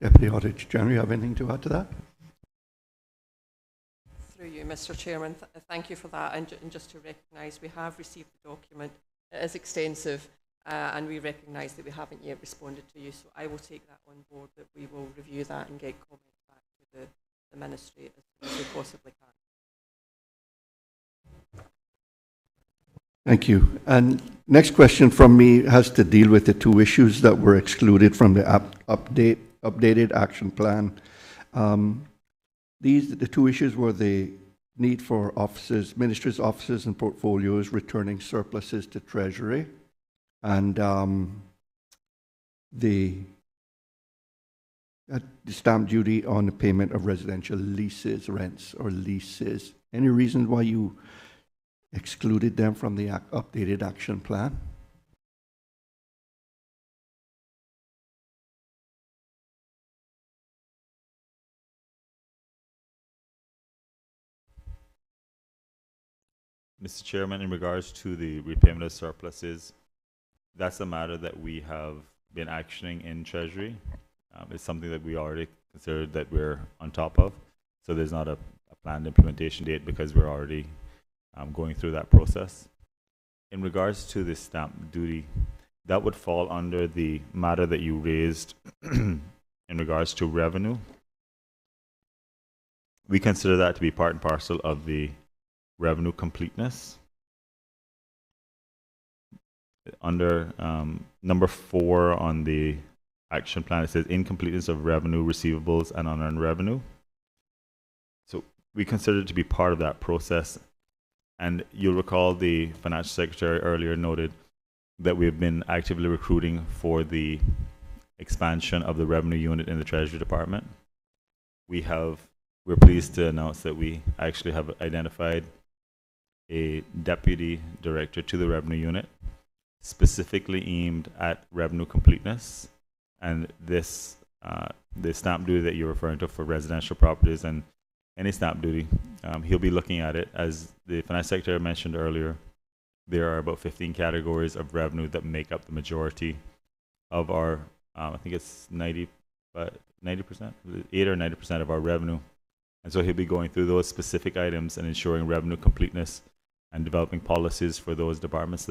Deputy Auditor General, you have anything to add to that? Through you, Mr. Chairman, thank you for that. And just to recognise, we have received the document. It is extensive, and we recognise that we haven't yet responded to you. So I will take that on board, that we will review that and get comments back to the Ministry as soon as we possibly can. Thank you. And next question from me has to deal with the two issues that were excluded from the updated action plan. The two issues were the need for offices, ministers' offices and portfolios returning surpluses to Treasury, and the stamp duty on the payment of residential leases, rents or leases. Any reason why you excluded them from the updated action plan? Mr. Chairman, in regards to the repayment of surpluses, that's a matter that we have been actioning in Treasury. It's something that we already considered that we're on top of. So there's not a planned implementation date because we're already going through that process. In regards to the stamp duty, that would fall under the matter that you raised in regards to revenue. We consider that to be part and parcel of the revenue completeness. Under number 4 on the action plan, it says incompleteness of revenue, receivables, and unearned revenue. So we consider it to be part of that process. And you'll recall the Financial Secretary earlier noted that we've been actively recruiting for the expansion of the revenue unit in the Treasury Department. We're pleased to announce that we actually have identified a deputy director to the revenue unit, specifically aimed at revenue completeness. And this, the stamp duty that you're referring to for residential properties and any stamp duty, he'll be looking at it. As the Finance Secretary mentioned earlier, there are about 15 categories of revenue that make up the majority of our, I think it's 90%, 8 or 90% of our revenue. And so he'll be going through those specific items and ensuring revenue completeness and developing policies for those departments,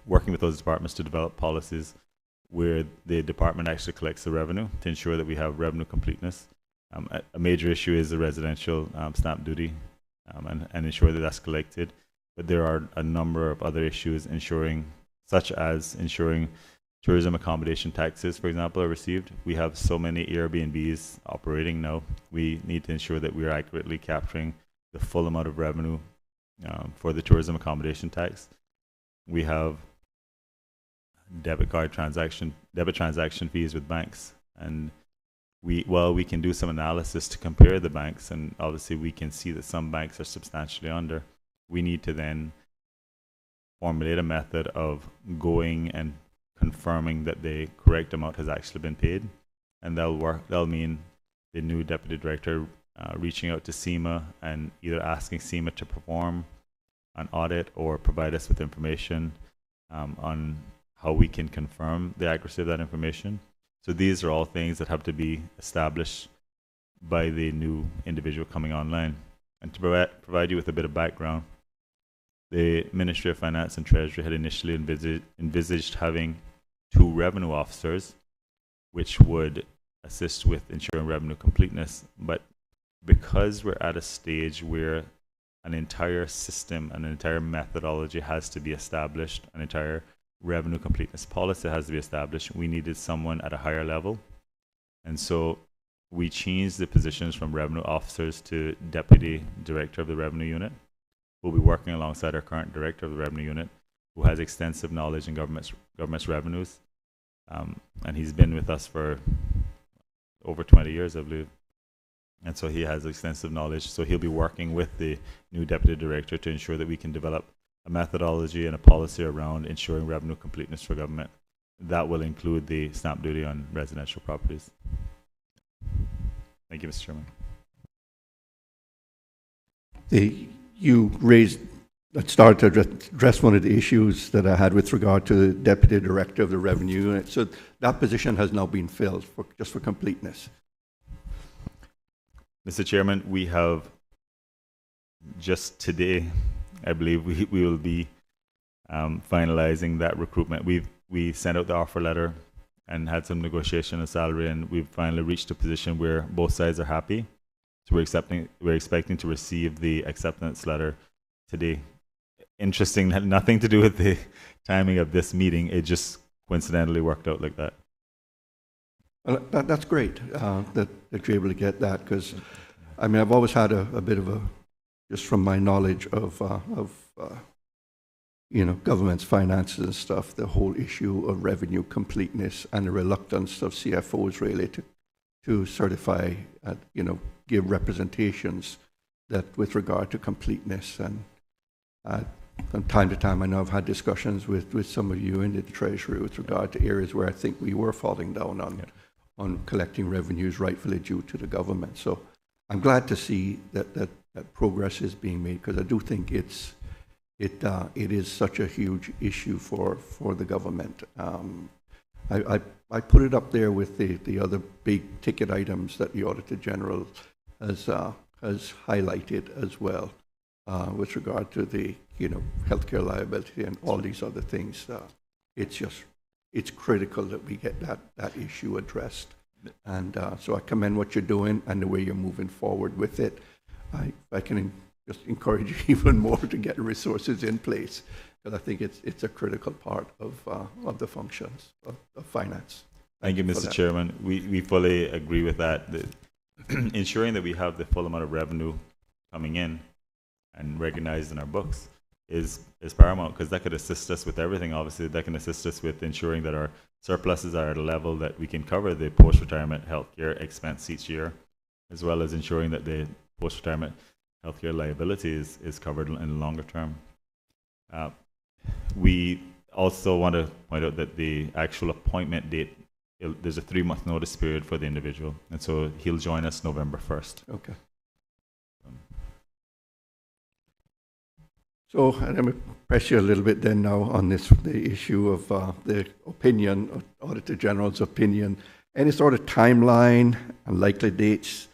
working with those departments to develop policies where the department actually collects the revenue to ensure that we have revenue completeness. A major issue is the residential stamp duty and ensure that that's collected. But there are a number of other issues such as ensuring tourism accommodation taxes, for example, are received. We have so many Airbnbs operating now. We need to ensure that we are accurately capturing the full amount of revenue for the tourism accommodation tax. We have debit transaction fees with banks, and we can do some analysis to compare the banks, and obviously we can see that some banks are substantially under. We need to then formulate a method of going and confirming that the correct amount has actually been paid, and that'll mean the new deputy director reaching out to SEMA and either asking SEMA to perform an audit or provide us with information on how we can confirm the accuracy of that information. So these are all things that have to be established by the new individual coming online. And to provide you with a bit of background, the Ministry of Finance and Treasury had initially envisaged having 2 revenue officers, which would assist with ensuring revenue completeness. But because we're at a stage where an entire system, an entire methodology has to be established, an entire revenue completeness policy has to be established, we needed someone at a higher level. And so we changed the positions from revenue officers to deputy director of the revenue unit. We'll be working alongside our current director of the revenue unit, who has extensive knowledge in government's revenues. And he's been with us for over 20 years, I believe. And so he has extensive knowledge. So he'll be working with the new deputy director to ensure that we can develop a methodology and a policy around ensuring revenue completeness for government. That will include the stamp duty on residential properties. Thank you, Mr. Chairman. You raised, let's start to address one of the issues that I had with regard to the deputy director of the revenue unit. So that position has now been filled, just for completeness. Mr. Chairman, we have just today, I believe we will be finalizing that recruitment. We sent out the offer letter and had some negotiation of salary, and we've finally reached a position where both sides are happy. So we're expecting to receive the acceptance letter today. Interesting, had nothing to do with the timing of this meeting. It just coincidentally worked out like that. Well, that's great that you're able to get that, because I mean, I've always had a bit of a, just from my knowledge of you know, government's finances and stuff, the whole issue of revenue completeness and the reluctance of CFOs really to certify, you know, give representations that with regard to completeness. And from time to time, I know I've had discussions with some of you in the Treasury with regard to areas where I think we were falling down on collecting revenues rightfully due to the government. So I'm glad to see that progress is being made, because I do think it is such a huge issue for the government. I put it up there with the other big ticket items that the Auditor General has highlighted as well, with regard to the, you know, healthcare liability and all these other things. It's critical that we get that issue addressed. And so I commend what you're doing and the way you're moving forward with it. I can just encourage you even more to get the resources in place, because I think it's a critical part of the functions of finance. Thank you, Mr. Chairman. We fully agree with that. Ensuring that we have the full amount of revenue coming in and recognized in our books is paramount, because that could assist us with everything. Obviously, that can assist us with ensuring that our surpluses are at a level that we can cover the post-retirement healthcare expense each year, as well as ensuring that the post-retirement healthcare liability is covered in the longer term. We also want to point out that the actual appointment date, there's a 3-month notice period for the individual, and so he'll join us November 1st. Okay. So I'm going to press you a little bit then now on the issue of the opinion, of Auditor General's opinion. Any sort of timeline and likely dates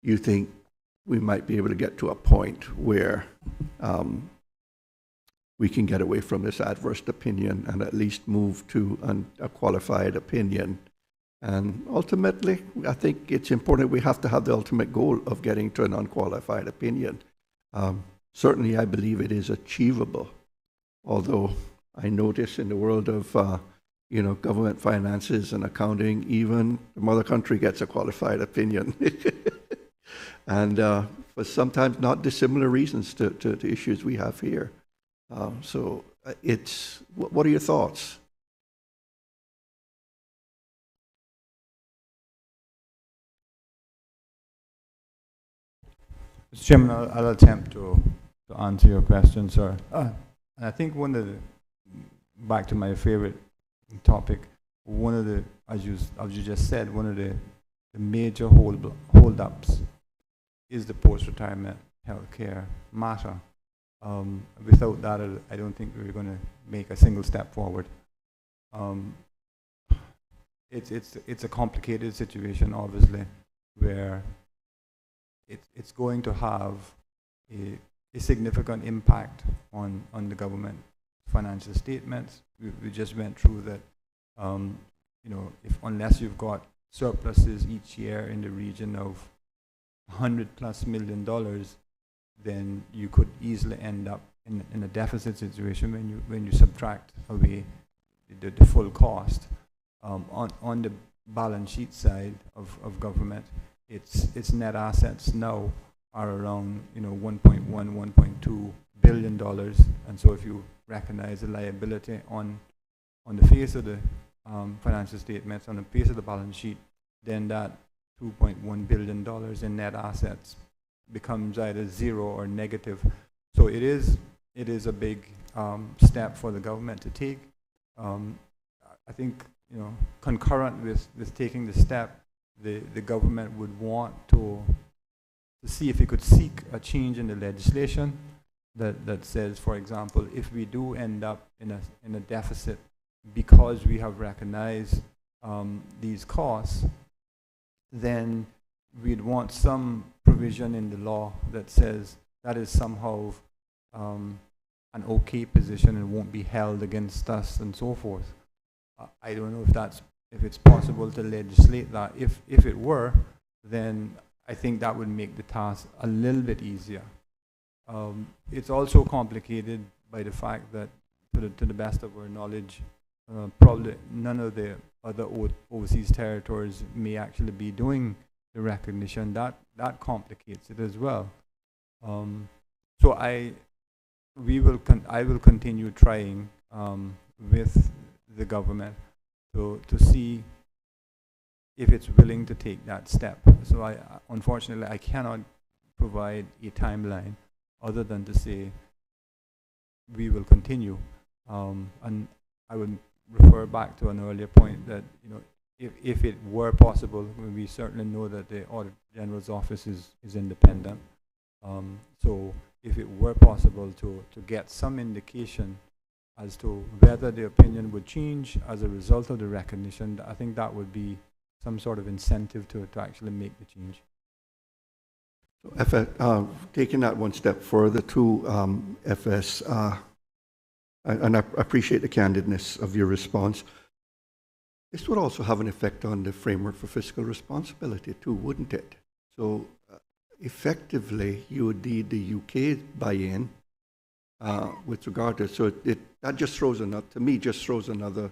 you think we might be able to get to a point where we can get away from this adverse opinion and at least move to a qualified opinion? And ultimately, I think it's important we have to have the ultimate goal of getting to an unqualified opinion. Certainly, I believe it is achievable, although I notice in the world of you know, government finances and accounting, even the mother country gets a qualified opinion. And for sometimes not dissimilar reasons to the issues we have here. So what are your thoughts? Mr. Chairman, I'll attempt to answer your question, sir. And I think back to my favorite topic. One of the, as you just said, one of the major hold-ups is the post-retirement healthcare matter. Without that, I don't think we're going to make a single step forward. It's a complicated situation, obviously, where it's going to have a significant impact on the government financial statements. We just went through that. You know, unless you've got surpluses each year in the region of $100+ million, then you could easily end up in a deficit situation when you subtract away the full cost. On the balance sheet side of government, its net assets now are around 1.1, $1.2 billion, and so if you recognize the liability on the face of the financial statements, on the face of the balance sheet, then that $2.1 billion in net assets becomes either zero or negative. So it is a big step for the government to take. I think concurrent with taking the step, the government would want to see if it could seek a change in the legislation that says, for example, if we do end up in a deficit because we have recognized these costs, then we'd want some provision in the law that says that is somehow an okay position and won't be held against us and so forth. I don't know if it's possible to legislate that. If it were, then I think that would make the task a little bit easier. It's also complicated by the fact that, to the best of our knowledge, probably none of the other overseas territories may actually be doing the recognition. That complicates it as well. So I will continue trying with the government to see if it's willing to take that step. So unfortunately I cannot provide a timeline other than to say we will continue. And I would refer back to an earlier point that if it were possible, we certainly know that the Auditor General's office is independent. So if it were possible to get some indication as to whether the opinion would change as a result of the recognition, I think that would be some sort of incentive to actually make the change. So taking that one step further to FS, and I appreciate the candidness of your response. This would also have an effect on the framework for fiscal responsibility too, wouldn't it? So effectively, you would need the UK buy-in with regard to, so that just throws another, to me, just throws another,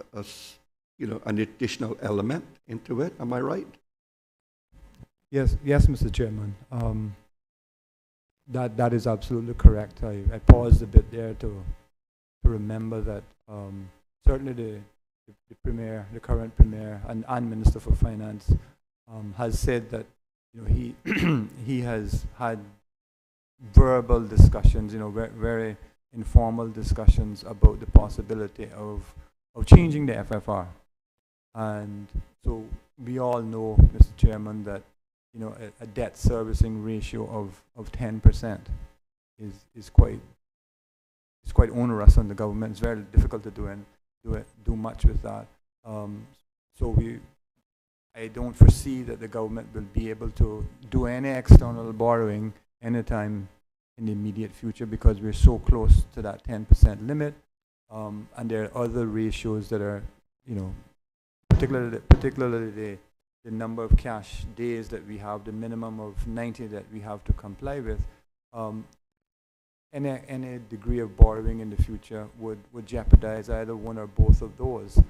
an additional element into it. Am I right? Yes, Mr. Chairman. That is absolutely correct. I paused a bit there to remember that certainly the Premier, the current Premier and Minister for Finance has said that he has had verbal discussions, very informal discussions about the possibility of changing the FFR. And so we all know, Mr. Chairman, that a debt servicing ratio of 10% is quite onerous on the government. It's very difficult to do much with that. So I don't foresee that the government will be able to do any external borrowing anytime in the immediate future because we're so close to that 10% limit. And there are other ratios that are, particularly the number of cash days that we have, the minimum of 90 that we have to comply with. Any degree of borrowing in the future would jeopardize either one or both of those,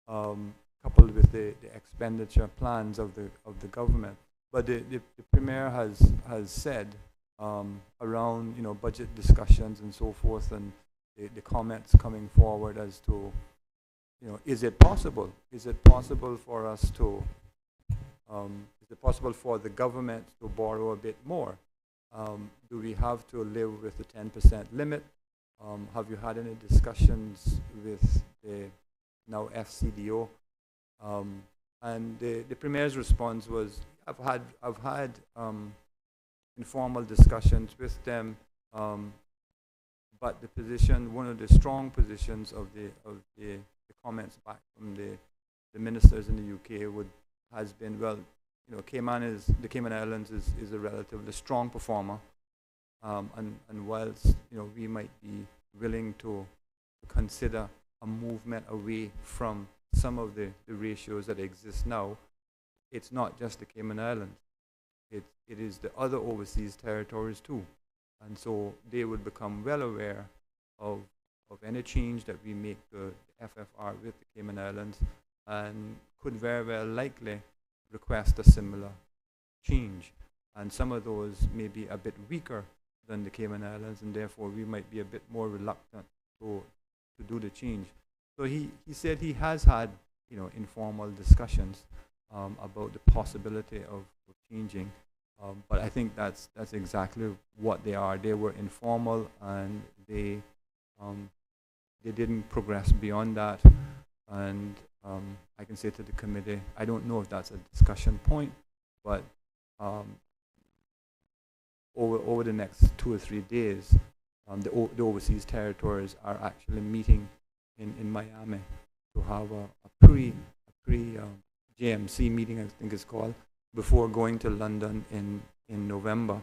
coupled with the expenditure plans of the government. But the Premier has said around budget discussions and so forth, and the comments coming forward as to is it possible for us to is it possible for the government to borrow a bit more? Do we have to live with the 10% limit, Have you had any discussions with the now FCDO? And the Premier's response was, I've had informal discussions with them, but the position, one of the strong positions of the comments back from the ministers in the UK has been, well, you know, the Cayman Islands is a relatively strong performer, and whilst, you know, we might be willing to consider a movement away from some of the ratios that exist now, it's not just the Cayman Islands. It is the other overseas territories too. And so they would become well aware of any change that we make to the FFR with the Cayman Islands, and could very well likely request a similar change. And some of those may be a bit weaker than the Cayman Islands, and therefore we might be a bit more reluctant to do the change. So he said he has had, you know, informal discussions about the possibility of changing, but I think that's exactly what they are. They were informal, and they didn't progress beyond that. And I can say to the committee, I don't know if that's a discussion point, but over the next 2 or 3 days, the overseas territories are actually meeting in Miami to have a pre JMC meeting, I think it's called, before going to London in November.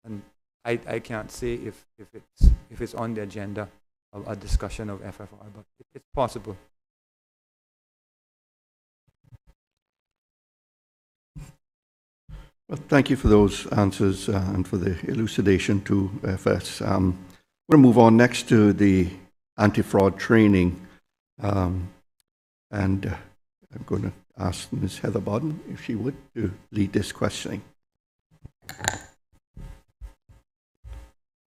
And I can't say if it's on the agenda of a discussion of FFR, but it's possible. Well, thank you for those answers and for the elucidation to FS. We're going to move on next to the anti-fraud training. And I'm going to ask Ms. Heather Bodden, if she would, to lead this questioning.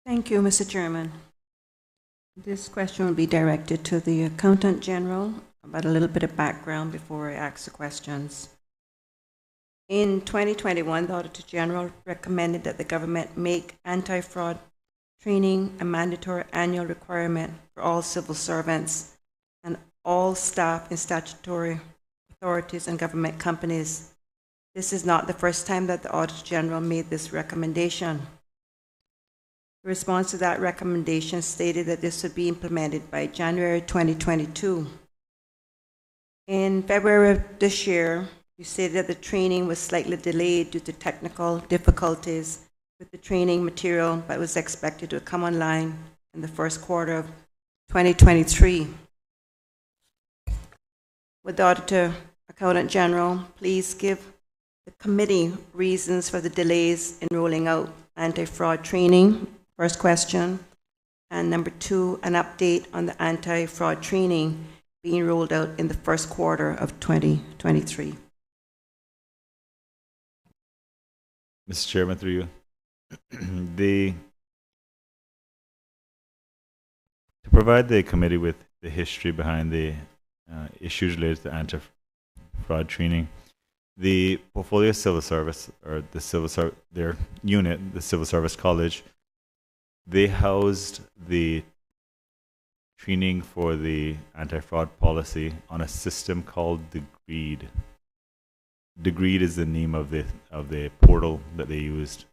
Thank you, Mr. Chairman. This question will be directed to the Accountant General, about a little bit of background before I ask the questions. In 2021, the Auditor General recommended that the government make anti-fraud training a mandatory annual requirement for all civil servants and all staff in statutory authorities and government companies. This is not the first time that the Auditor General made this recommendation. The response to that recommendation stated that this would be implemented by January 2022. In February of this year, you stated that the training was slightly delayed due to technical difficulties with the training material, but was expected to come online in the first quarter of 2023. Would the Auditor Accountant General please give the committee reasons for the delays in rolling out anti-fraud training? First question. And number 2, an update on the anti-fraud training being rolled out in the first quarter of 2023. Mr. Chairman, through you. To provide the committee with the history behind the issues related to anti-fraud training, the Portfolio Civil Service, or their unit, the Civil Service College, they housed the training for the anti-fraud policy on a system called Degreed. Degreed is the name of the portal that they used.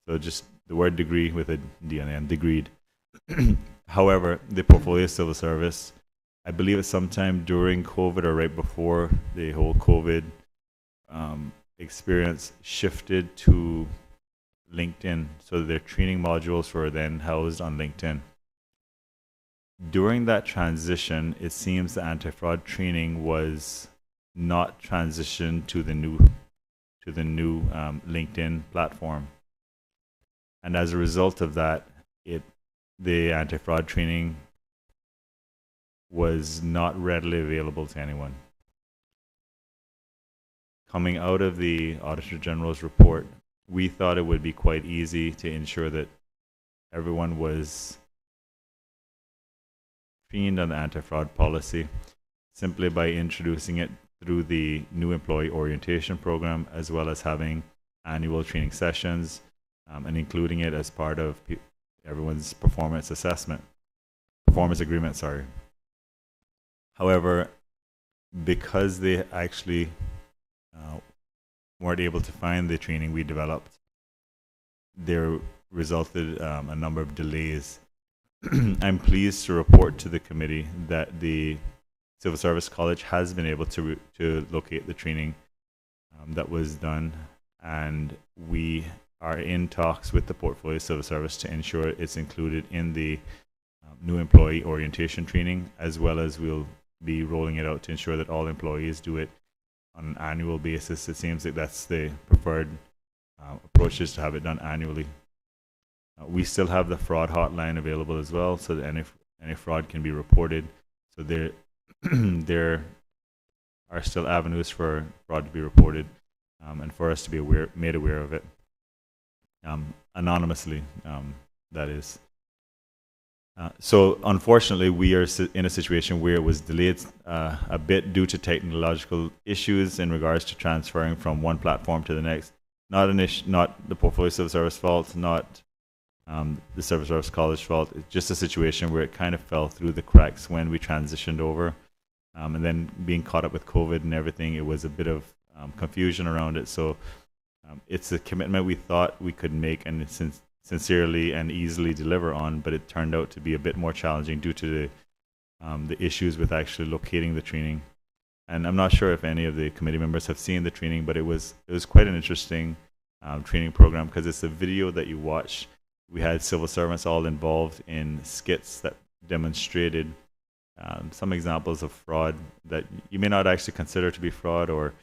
So just the word degree with a D on the end, Degreed. However, the Portfolio Civil Service, I believe it's sometime during COVID or right before the whole COVID experience, shifted to LinkedIn. So their training modules were then housed on LinkedIn. During that transition, it seems the anti-fraud training was not transitioned to the new LinkedIn platform, and as a result of that, the anti-fraud training was not readily available to anyone. Coming out of the Auditor General's report, we thought it would be quite easy to ensure that everyone was trained on the anti-fraud policy simply by introducing it through the new employee orientation program, as well as having annual training sessions and including it as part of everyone's performance assessment. performance agreement, sorry. However, because they actually weren't able to find the training we developed, there resulted a number of delays. I'm pleased to report to the committee that the Civil Service College has been able to locate the training that was done, and we are in talks with the Portfolio Civil Service to ensure it's included in the new employee orientation training, as well as we'll be rolling it out to ensure that all employees do it on an annual basis. It seems like that's the preferred approach, is to have it done annually. We still have the fraud hotline available as well, so that any fraud can be reported. So there are still avenues for fraud to be reported, and for us to be made aware of it anonymously, that is. So unfortunately, we are in a situation where it was delayed a bit due to technological issues in regards to transferring from one platform to the next. Not the Portfolio Civil Service fault, not the Civil Service College fault. It's just a situation where it kind of fell through the cracks when we transitioned over. And then being caught up with COVID and everything, it was a bit of confusion around it. So it's a commitment we thought we could make and sincerely and easily deliver on, but it turned out to be a bit more challenging due to the issues with actually locating the training. And I'm not sure if any of the committee members have seen the training, but it was quite an interesting training program, because it's a video that you watch. We had civil servants all involved in skits that demonstrated some examples of fraud that you may not actually consider to be fraud, or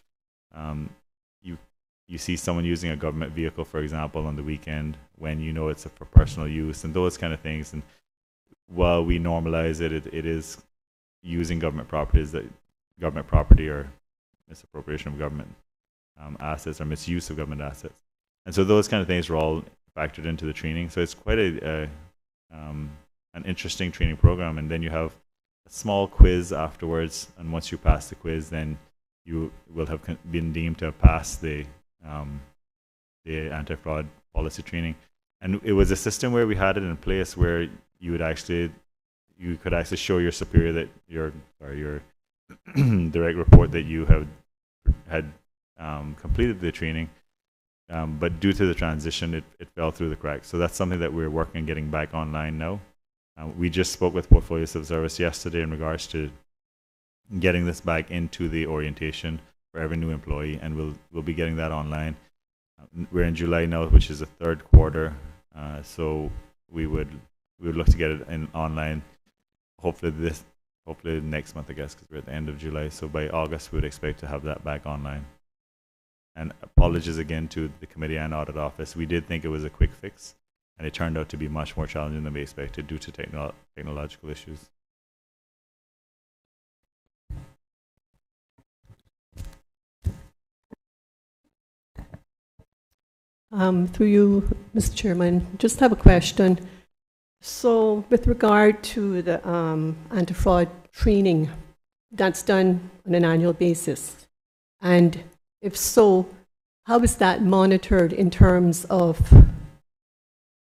you see someone using a government vehicle, for example, on the weekend when you know it's for personal use, and those kind of things. And while we normalize it, it is using government property or misappropriation of government assets or misuse of government assets. And so those kind of things were all factored into the training. So it's quite an interesting training program. And then you have a small quiz afterwards, and once you pass the quiz, then you will have been deemed to have passed the anti-fraud policy training. And it was a system where we had it in place where you could actually show your superior that your direct report that you had completed the training, but due to the transition, it fell through the cracks. So that's something that we're working on getting back online now. We just spoke with Portfolio Civil Service yesterday in regards to getting this back into the orientation for every new employee, and we'll be getting that online. We're in July now, which is the third quarter, so we would look to get it in online. Hopefully next month, I guess, because we're at the end of July. So by August, we would expect to have that back online. And apologies again to the committee and audit office. We did think it was a quick fix, and it turned out to be much more challenging than we expected due to technological issues. Through you, Mr. Chairman, just have a question. So with regard to the anti-fraud training that's done on an annual basis, and if so, how is that monitored in terms of,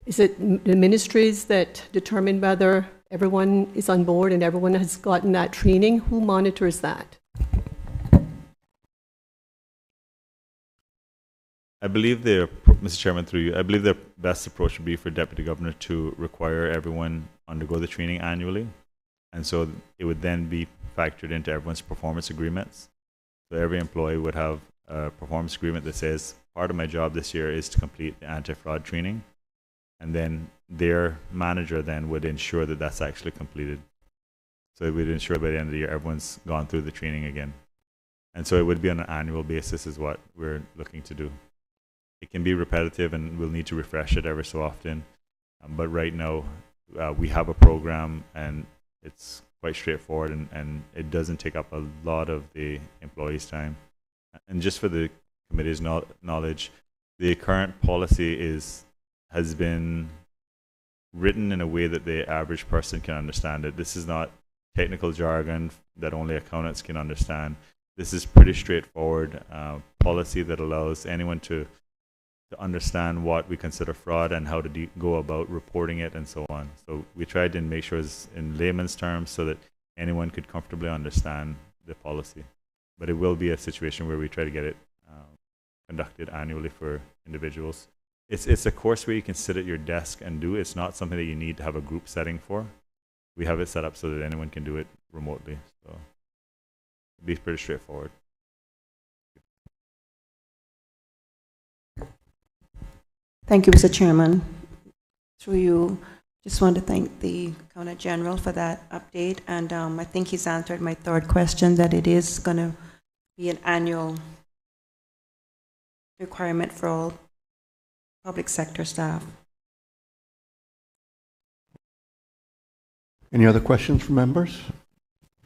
is it the ministries that determine whether everyone is on board and everyone has gotten that training? Who monitors that? I believe Mr. Chairman, through you, I believe the best approach would be for Deputy Governor to require everyone undergo the training annually. And so it would then be factored into everyone's performance agreements. So every employee would have a performance agreement that says, part of my job this year is to complete the anti-fraud training. And then their manager then would ensure that that's actually completed. So it would ensure by the end of the year, everyone's gone through the training again. And so it would be on an annual basis is what we're looking to do. It can be repetitive and we'll need to refresh it every so often. But right now, we have a program and it's quite straightforward and it doesn't take up a lot of the employees' time. And just for the committee's knowledge, the current policy has been written in a way that the average person can understand it. This is not technical jargon that only accountants can understand. This is pretty straightforward policy that allows anyone to to understand what we consider fraud and how to go about reporting it and so on. So we tried to make sure it's in layman's terms so that anyone could comfortably understand the policy. But it will be a situation where we try to get it conducted annually for individuals. It's a course where you can sit at your desk and do. It's not something that you need to have a group setting for. We have it set up so that anyone can do it remotely. So it'll be pretty straightforward. Thank you, Mr. Chairman. Through you, just want to thank the Accountant General for that update. And I think he's answered my third question, that it is going to be an annual requirement for all public sector staff. Any other questions from members?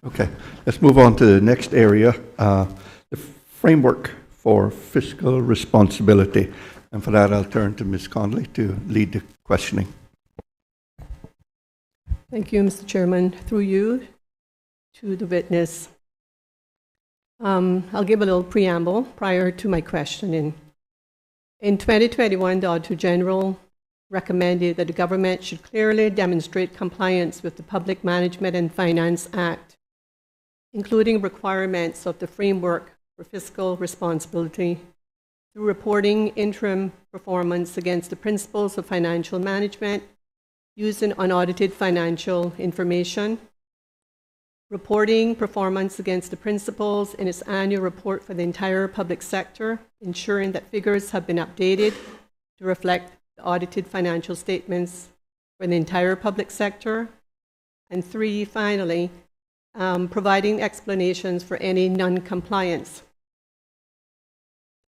Okay, let's move on to the next area, the framework for fiscal responsibility. And for that, I'll turn to Ms. Conley to lead the questioning. Thank you, Mr. Chairman. Through you to the witness. I'll give a little preamble prior to my questioning. In 2021, the Auditor General recommended that the government should clearly demonstrate compliance with the Public Management and Finance Act, including requirements of the framework for fiscal responsibility through reporting interim performance against the principles of financial management using unaudited financial information, reporting performance against the principles in its annual report for the entire public sector, ensuring that figures have been updated to reflect the audited financial statements for the entire public sector, and 3, finally, providing explanations for any non-compliance.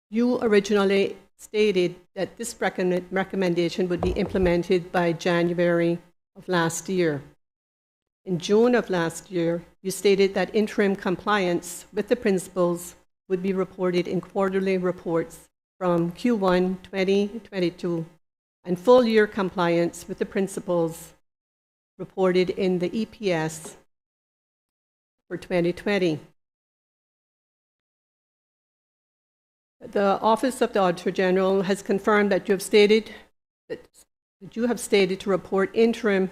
You originally stated that this recommendation would be implemented by January of last year. In June of last year, you stated that interim compliance with the principles would be reported in quarterly reports from Q1 2022, and full year compliance with the principles reported in the EPS for 2020. The Office of the Auditor General has confirmed that you have stated to report interim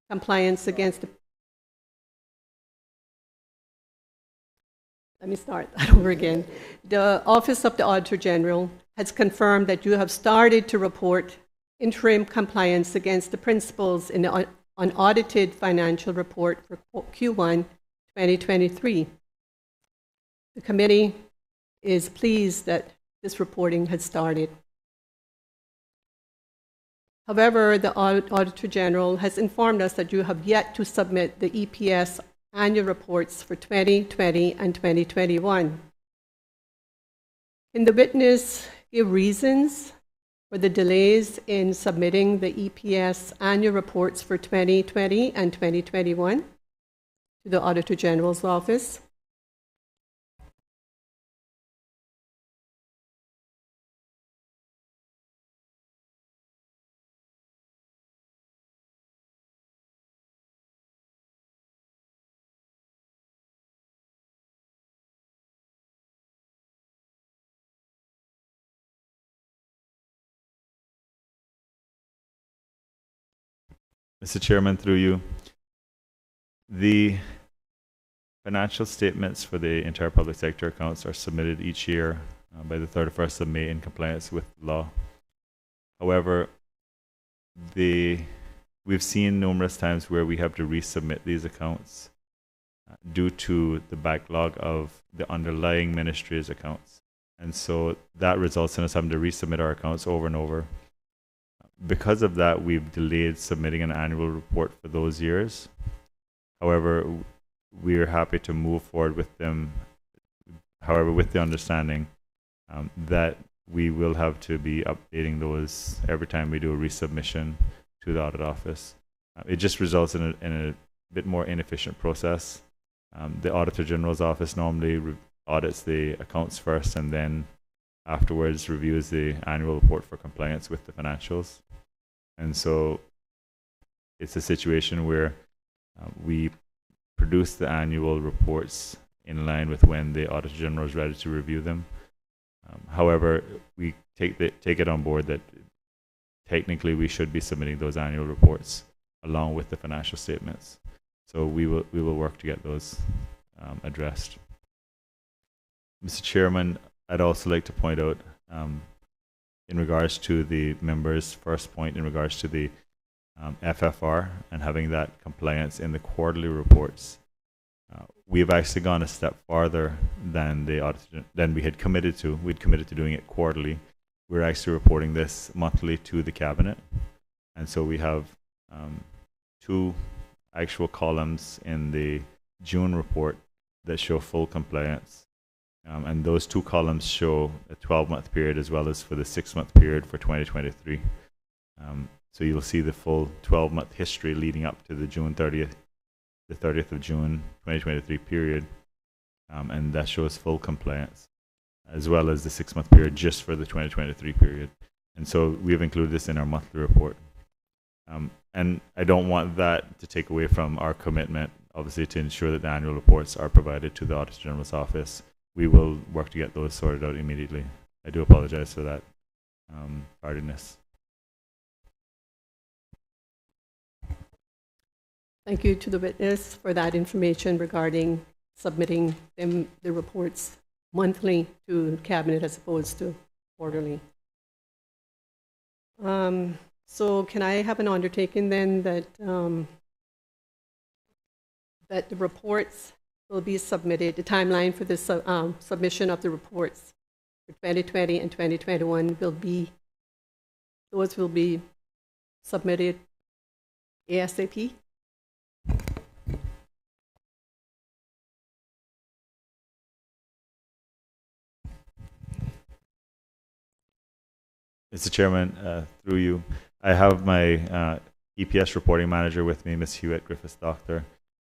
compliance against the... Let me start that over again. The Office of the Auditor General has confirmed that you have started to report interim compliance against the principles in the unaudited financial report for Q1 2023. The committee is pleased that this reporting has started. However, the Auditor General has informed us that you have yet to submit the EPS annual reports for 2020 and 2021. Can the witness give reasons for the delays in submitting the EPS annual reports for 2020 and 2021 to the Auditor General's office? Mr. Chairman, through you, the financial statements for the entire public sector accounts are submitted each year by the 31st of May in compliance with law. However, we've seen numerous times where we have to resubmit these accounts due to the backlog of the underlying ministry's accounts. And so that results in us having to resubmit our accounts over and over. Because of that, we've delayed submitting an annual report for those years. However, we're happy to move forward with them, however, with the understanding that we will have to be updating those every time we do a resubmission to the audit office. It just results in a bit more inefficient process. The Auditor General's office normally audits the accounts first and then afterwards reviews the annual report for compliance with the financials. And so it's a situation where we produce the annual reports in line with when the Auditor General is ready to review them. However, we take it on board that technically we should be submitting those annual reports along with the financial statements. So we will work to get those addressed. Mr. Chairman, I'd also like to point out in regards to the members' first point in regards to the FFR and having that compliance in the quarterly reports. We've actually gone a step farther than than we had committed to. We'd committed to doing it quarterly. We're actually reporting this monthly to the cabinet, and so we have 2 actual columns in the June report that show full compliance, and those 2 columns show a 12-month period as well as for the 6-month period for 2023. So you'll see the full 12-month history leading up to the 30th of June 2023 period, and that shows full compliance, as well as the 6-month period just for the 2023 period. And so we have included this in our monthly report. And I don't want that to take away from our commitment, obviously, to ensure that the annual reports are provided to the Auditor General's office. We will work to get those sorted out immediately. I do apologize for that tardiness. Thank you to the witness for that information regarding submitting the reports monthly to Cabinet as opposed to quarterly. So can I have an undertaking then that that the reports will be submitted, the timeline for the submission of the reports for 2020 and 2021 will be, those will be submitted ASAP? Mr. Chairman, through you, I have my EPS reporting manager with me, Ms. Hewitt Griffiths-Doctor,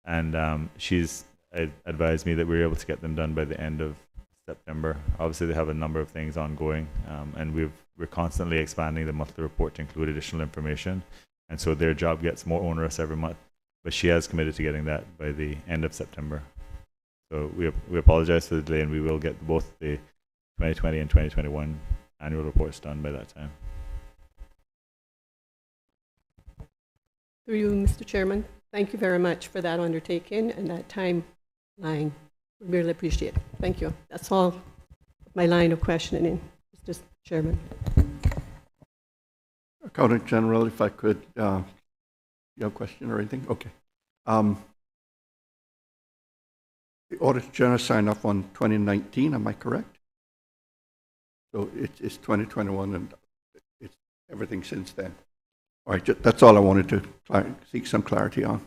and she's advised me that we were able to get them done by the end of September. Obviously, they have a number of things ongoing, and we're constantly expanding the monthly report to include additional information, and so their job gets more onerous every month, but she has committed to getting that by the end of September. So we apologize for the delay, and we will get both the 2020 and 2021 annual reports done by that time. Through you, Mr. Chairman, thank you very much for that undertaking and that timeline. We really appreciate it. Thank you. That's all my line of questioning, Mr. Chairman. Accountant General, if I could, you have a question or anything? Okay. The Auditor General signed off on 2019, am I correct? So it's 2021 and it's everything since then. All right, that's all I wanted to seek some clarity on.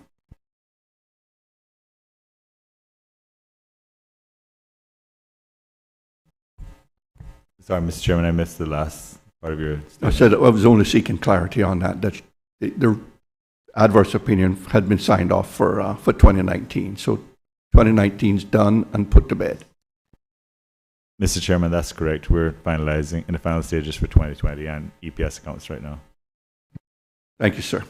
Sorry, Mr. Chairman, I missed the last part of your statement. I said I was only seeking clarity on that the adverse opinion had been signed off for 2019. So 2019's done and put to bed. Mr. Chairman, that's correct. We're finalizing in the final stages for 2020 and EPS accounts right now. Thank you, sir.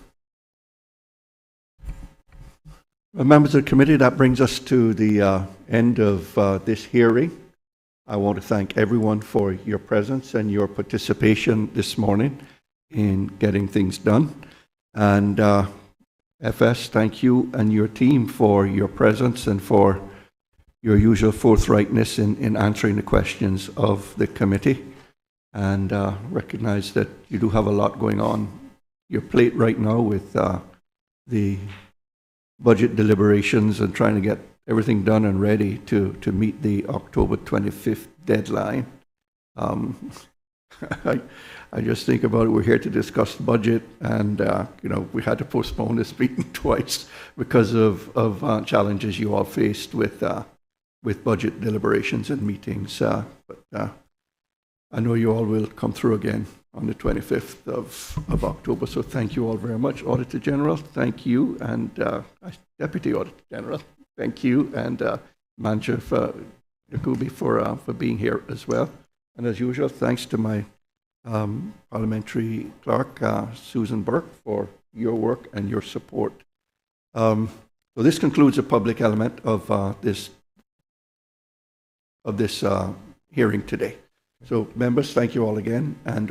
Well, members of the committee, that brings us to the end of this hearing. I want to thank everyone for your presence and your participation this morning in getting things done. And FS, thank you and your team for your presence and for your usual forthrightness in answering the questions of the committee, and recognize that you do have a lot going on your plate right now with the budget deliberations and trying to get everything done and ready to meet the October 25th deadline. I just think about it, we're here to discuss budget, and we had to postpone this meeting twice because of challenges you all faced with budget deliberations and meetings. But I know you all will come through again on the 25th of October. So thank you all very much. Auditor General, thank you. And Deputy Auditor General, thank you. And Manager Yakubi for being here as well. And as usual, thanks to my parliamentary clerk, Susan Burke, for your work and your support. So this concludes the public element of this hearing today. So, members, thank you all again, and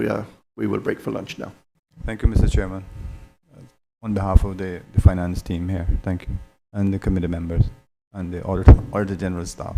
we will break for lunch now. Thank you, Mr. Chairman. On behalf of the finance team here, thank you, and the committee members and the Auditor General staff.